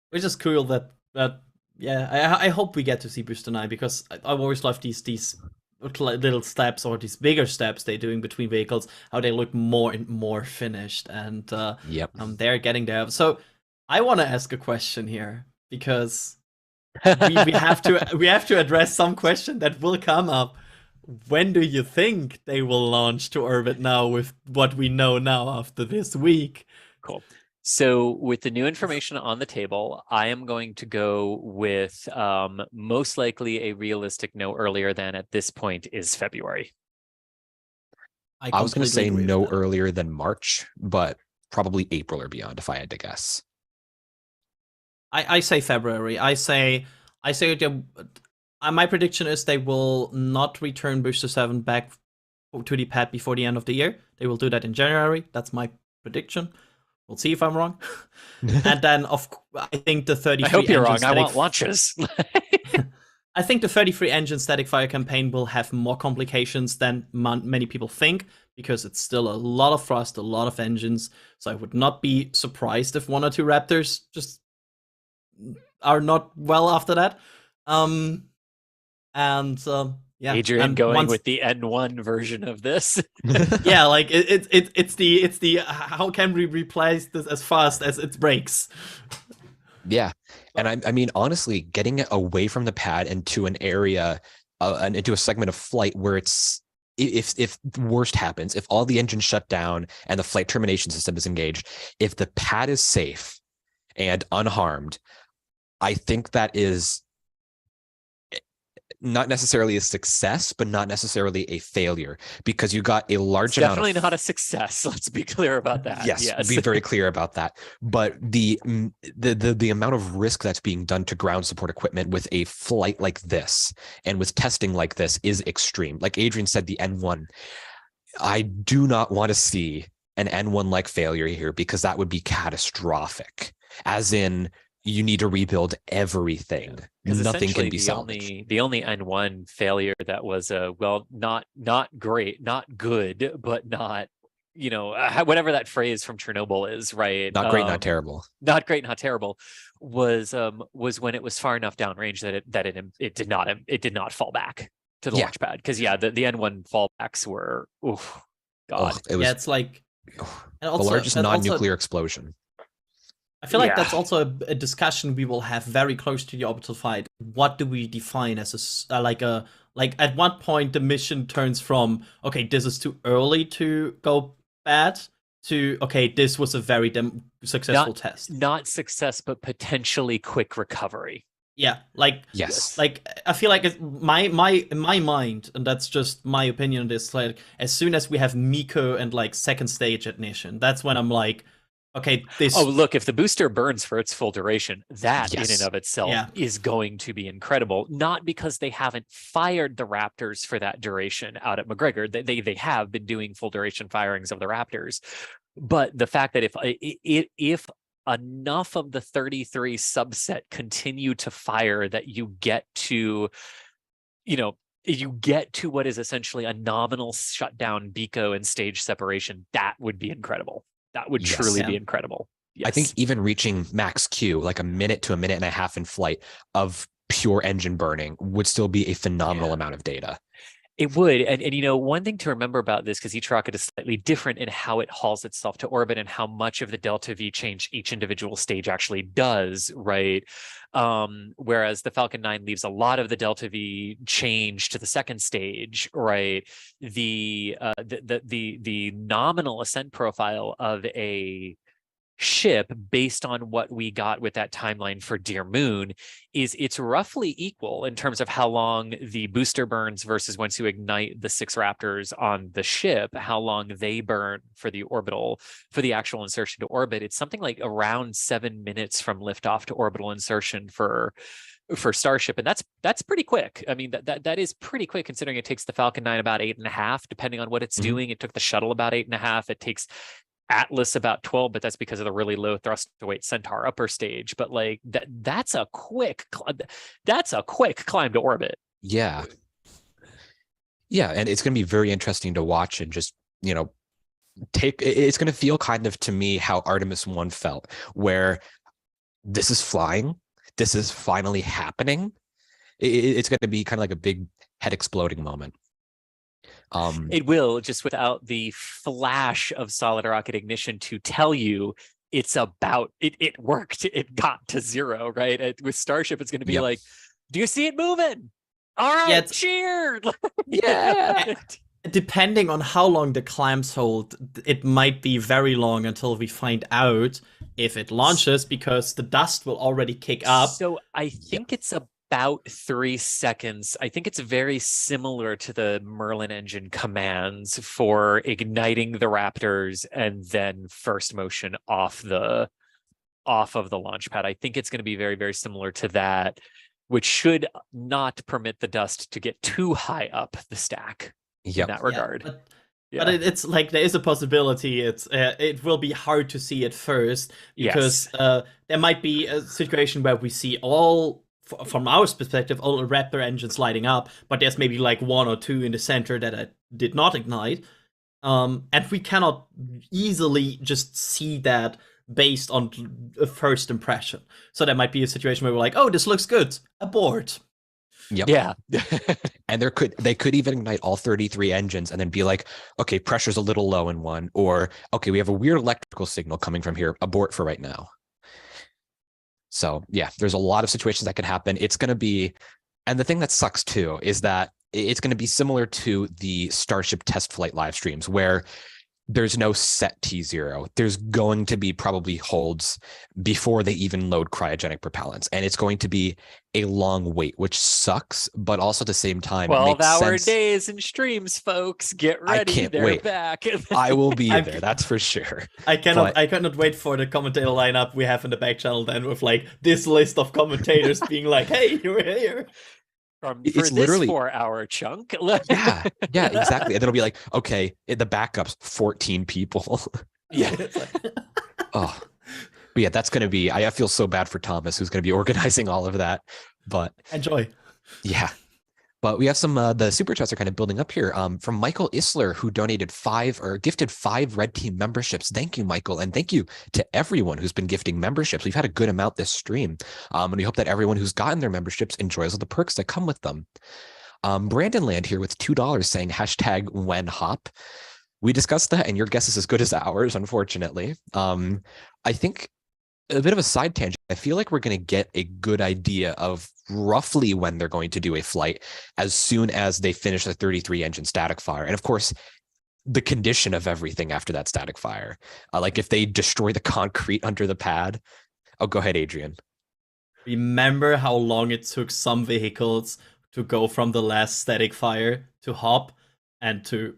Which is cool that I hope we get to see Booster 9, because I've always loved these little steps, or these bigger steps they're doing between vehicles, how they look more and more finished, and they're getting there. So I want to ask a question here, because we have to address some question that will come up. When do you think they will launch to orbit now, with what we know now after this week? Cool. So with the new information on the table, I am going to go with most likely a realistic no earlier than, at this point, is February. I was going to say no earlier than March, but probably April or beyond if I had to guess. I say February. I say my prediction is they will not return Booster 7 back to the pad before the end of the year. They will do that in January. That's my prediction. We'll see if I'm wrong. And then, I think the 33. I hope you're wrong. I want launches. I think the 33 engine static fire campaign will have more complications than many people think, because it's still a lot of thrust, a lot of engines. So I would not be surprised if 1 or 2 Raptors just are not well after that. Yeah, Adrian and going with the N1 version of this. Yeah, like it's the how can we replace this as fast as it breaks? Yeah, and I mean, honestly, getting it away from the pad into an area, and into a segment of flight where it's, if worst happens, if all the engines shut down and the flight termination system is engaged, if the pad is safe and unharmed, I think that is not necessarily a success, but not necessarily a failure, because you got a large amount. Definitely not a success. Let's be clear about that. Yes, be very clear about that. But the amount of risk that's being done to ground support equipment with a flight like this and with testing like this is extreme. Like Adrian said, the N1. I do not want to see an N1 like failure here, because that would be catastrophic. As in, you need to rebuild everything. Because Nothing can essentially be salvaged. the only N1 failure that was not great, not good, but not, whatever that phrase from Chernobyl is, right? Not great, not terrible. Not great, not terrible, was when it was far enough downrange that it did not fall back to the launch pad. Because the N1 fallbacks were, God. It was it's like the largest non-nuclear explosion. I feel like that's also a discussion we will have very close to the orbital flight. What do we define as like at what point the mission turns from, okay, this is too early to go bad, to, okay, this was a very successful test. Not success, but potentially quick recovery. Yeah, like yes, like I feel like in my mind, and that's just my opinion on this. Like, as soon as we have MECO and like second stage ignition, that's when I'm like, okay, this. Oh, look! If the booster burns for its full duration, that in and of itself is going to be incredible. Not because they haven't fired the Raptors for that duration out at McGregor. They have been doing full duration firings of the Raptors, but the fact that if enough of the 33 subset continue to fire, that you get to what is essentially a nominal shutdown BECO and stage separation, that would be incredible. That would truly be incredible. Yes. I think even reaching max Q, like a minute to a minute and a half in flight of pure engine burning, would still be a phenomenal amount of data. It would. And one thing to remember about this, because each rocket is slightly different in how it hauls itself to orbit and how much of the delta V change each individual stage actually does, right? Whereas the Falcon 9 leaves a lot of the delta V change to the second stage, right? The nominal ascent profile of a ship, based on what we got with that timeline for Dear Moon, it's roughly equal in terms of how long the booster burns versus once you ignite the 6 Raptors on the ship, how long they burn for the actual insertion to orbit. It's something like around 7 minutes from liftoff to orbital insertion for Starship, and that's pretty quick. I mean, that is pretty quick, considering it takes the Falcon 9 about 8.5, depending on what it's doing. It took the shuttle about 8.5. It takes Atlas about 12, but that's because of the really low thrust to weight Centaur upper stage. But like that's a quick climb to orbit. Yeah, and it's going to be very interesting to watch and just it's going to feel kind of to me how Artemis 1 felt, where this is flying, this is finally happening. It's going to be kind of like a big head exploding moment. It will, just without the flash of solid rocket ignition to tell you it's about it worked, it got to 0, right? With Starship, it's going to be like, do you see it moving? All right, cheered. Yeah. Depending on how long the clamps hold, it might be very long until we find out if it launches, because the dust will already kick up. So I think it's about 3 seconds. I think it's very similar to the Merlin engine commands for igniting the Raptors and then first motion off of the launch pad. I think it's going to be very, very similar to that, which should not permit the dust to get too high up the stack in that regard. But it's like, there is a possibility it will be hard to see at first, because there might be a situation where we see from our perspective, all the Raptor engines lighting up, but there's maybe like 1 or 2 in the center that I did not ignite. And we cannot easily just see that based on a first impression. So there might be a situation where we're like, oh, this looks good, abort. Yep. Yeah. And they could even ignite all 33 engines and then be like, okay, pressure's a little low in one, or okay, we have a weird electrical signal coming from here, abort for right now. So yeah, there's a lot of situations that could happen. It's going to be, and the thing that sucks too is that it's going to be similar to the Starship test flight live streams, where there's no set T0. There's going to be probably holds before they even load cryogenic propellants, and it's going to be a long wait, which sucks, but also at the same time 12-hour days and streams, folks. Get ready. I can't They're wait. back. I will be there, that's for sure. I cannot wait for the commentator lineup we have in the back channel then, with like this list of commentators being like, hey, you're here. For It's this literally 4-hour chunk. yeah, exactly. And then it'll be like, okay, the backup's 14 people. Yeah. Oh, But yeah, that's going to be, I feel so bad for Thomas, who's going to be organizing all of that. But Enjoy. yeah. But we have some, the super chats are kind of building up here. From Michael Isler, who donated gifted 5 Red Team memberships. Thank you, Michael. And thank you to everyone who's been gifting memberships. We've had a good amount this stream. And we hope that everyone who's gotten their memberships enjoys all the perks that come with them. Brandon Land here with $2 saying hashtag when hop. We discussed that, and your guess is as good as ours, unfortunately. I think a bit of a side tangent. I feel like we're going to get a good idea of roughly when they're going to do a flight as soon as they finish the 33 engine static fire. And of course, the condition of everything after that static fire. Like if they destroy the concrete under the pad. Oh, go ahead, Adrian. Remember how long it took some vehicles to go from the last static fire to hop, and to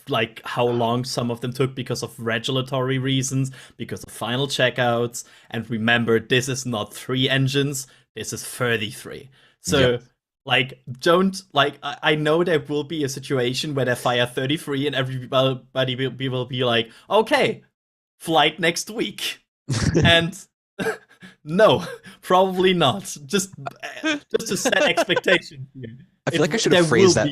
like how long some of them took because of regulatory reasons, because of final checkouts. And remember, this is not 3 engines, this is 33. So Yep. like, don't, like, I know there will be a situation where they fire 33 and everybody will be like, okay, flight next week. And no, probably not. Just to set expectations here. I feel like I should have phrased that.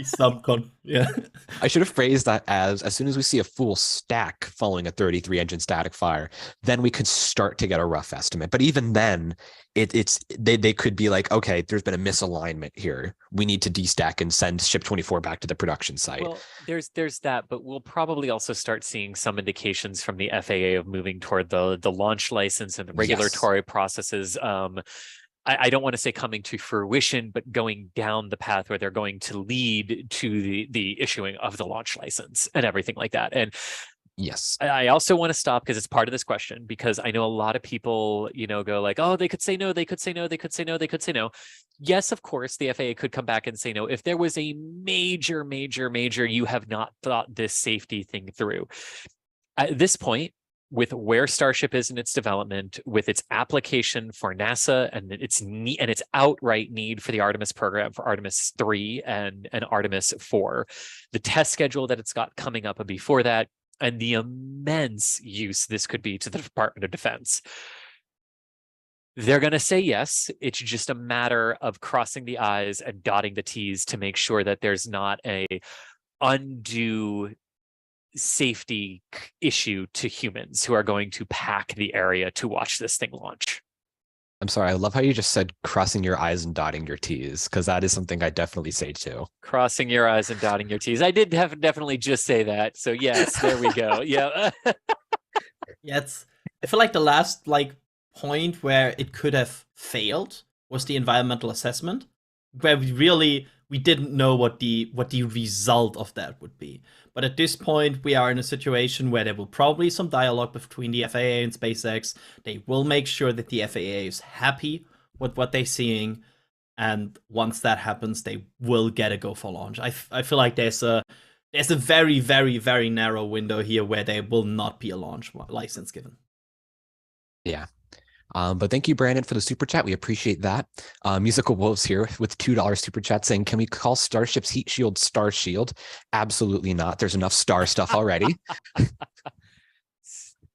I should have phrased that as soon as we see a full stack following a 33 engine static fire, then we could start to get a rough estimate. But even then, they could be like, okay, there's been a misalignment here. We need to destack and send ship 24 back to the production site. Well, there's that, but we'll probably also start seeing some indications from the FAA of moving toward the launch license and the regulatory processes. I don't want to say coming to fruition, but going down the path where they're going to lead to the issuing of the launch license and everything like that. And yes, I also want to stop because it's part of this question, because I know a lot of people, go like, oh, they could say no, they could say no, they could say no, they could say no. Yes, of course, the FAA could come back and say no if there was a major, you have not thought this safety thing through. At this point, with where Starship is in its development, with its application for NASA and its outright need for the Artemis program, for Artemis 3 and Artemis 4, the test schedule that it's got coming up and before that, and the immense use this could be to the Department of Defense, they're going to say yes. It's just a matter of crossing the I's and dotting the T's to make sure that there's not a undue safety issue to humans who are going to pack the area to watch this thing launch. I'm sorry. I love how you just said crossing your I's and dotting your T's, because that is something I definitely say too. Crossing your I's and dotting your T's. I did definitely just say that. So yes, there we go. Yeah. Yeah, I feel like the last point where it could have failed was the environmental assessment, where we didn't know what the result of that would be. But at this point, we are in a situation where there will probably be some dialogue between the FAA and SpaceX. They will make sure that the FAA is happy with what they're seeing, and once that happens, they will get a go for launch. I feel like there's a very, very, very narrow window here where there will not be a launch license given. Yeah. But thank you, Brandon, for the super chat. We appreciate that. Musical Wolves here with $2 super chat saying, can we call Starship's heat shield Starshield? Absolutely not. There's enough star stuff already.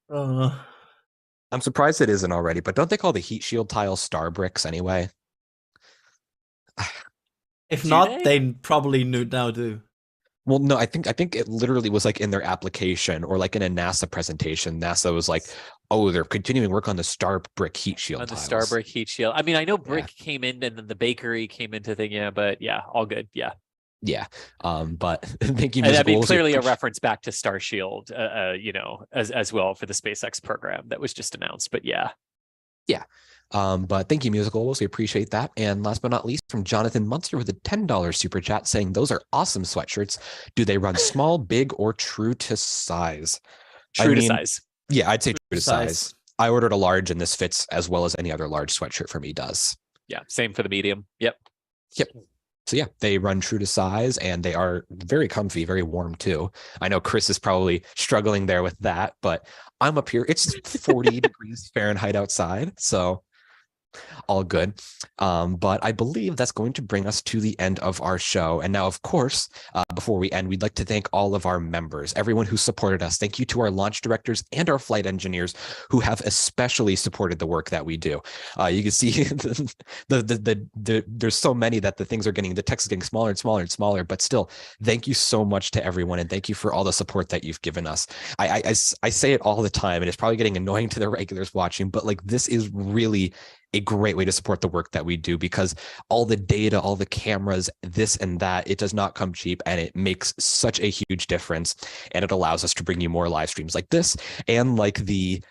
I'm surprised it isn't already, but don't they call the heat shield tiles star bricks anyway? If not, they probably now do. Well, no, I think it literally was like in their application or like in a NASA presentation. NASA was like, oh, they're continuing work on the star brick heat shield. On the star brick heat shield. I mean, I know brick came in and then the bakery came into thing. Yeah, but yeah, all good. Yeah. Yeah. But thank you. And I mean, clearly a reference back to Starshield, as well for the SpaceX program that was just announced. But yeah. Yeah. But thank you, Musical Wolves. We appreciate that. And last but not least, from Jonathan Munster with a $10 super chat saying, those are awesome sweatshirts. Do they run small, big, or true to size? True to size. Yeah, I'd say true to size. I ordered a large, and this fits as well as any other large sweatshirt for me does. Yeah, same for the medium. Yep. So yeah, they run true to size, and they are very comfy, very warm too. I know Chris is probably struggling there with that, but I'm up here. It's 40 degrees Fahrenheit outside, so all good. But I believe that's going to bring us to the end of our show. And now, of course, before we end, we'd like to thank all of our members, everyone who supported us. Thank you to our launch directors and our flight engineers who have especially supported the work that we do. You can see there's so many that the text is getting smaller and smaller and smaller, but still, thank you so much to everyone. And thank you for all the support that you've given us. I say it all the time, and it's probably getting annoying to the regulars watching, but like, this is really a great way to support the work that we do, because all the data, all the cameras, this and that, it does not come cheap, and it makes such a huge difference. And it allows us to bring you more live streams like this, and like the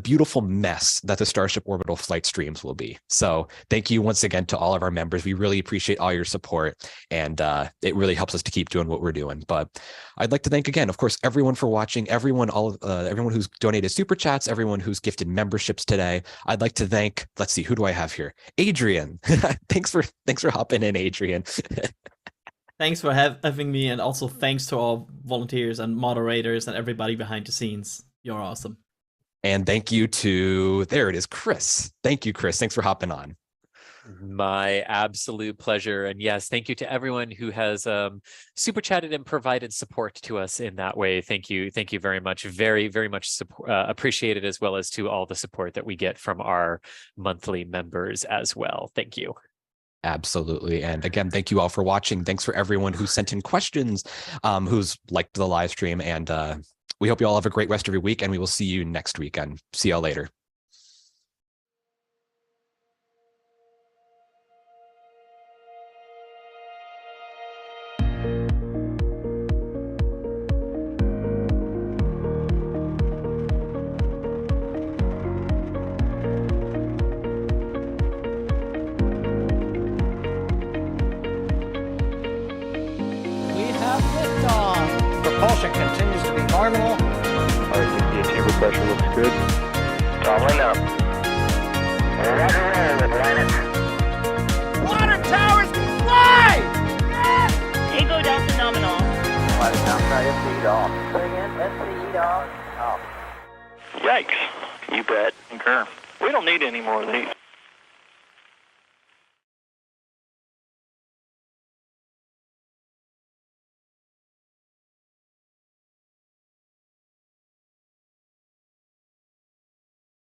beautiful mess that the Starship orbital flight streams will be. So thank you once again to all of our members. We really appreciate all your support, and it really helps us to keep doing what we're doing. But I'd like to thank again, of course, everyone for watching, everyone who's donated super chats, everyone who's gifted memberships today. I'd like to thank, let's see, who do I have here? Adrian. thanks for hopping in, Adrian. Thanks for having me, and also thanks to all volunteers and moderators and everybody behind the scenes. You're awesome. And thank you to, there it is, Chris. Thank you, Chris. Thanks for hopping on. My absolute pleasure. And yes, thank you to everyone who has super chatted and provided support to us in that way. Thank you. Thank you very much. Very, very much appreciated, as well as to all the support that we get from our monthly members as well. Thank you. Absolutely. And again, thank you all for watching. Thanks for everyone who sent in questions, who's liked the live stream. And we hope you all have a great rest of your week, and we will see you next weekend. See y'all later. We have liftoff. Propulsion continues to be normal. RCP chamber pressure looks good. Toggling up. Roger, roll, Atlantis. Water towers can fly! Yes! Tango Delta nominal. Flight downside SCE off. Say again, SCE off. Yikes. You bet. Concur. We don't need any more of these.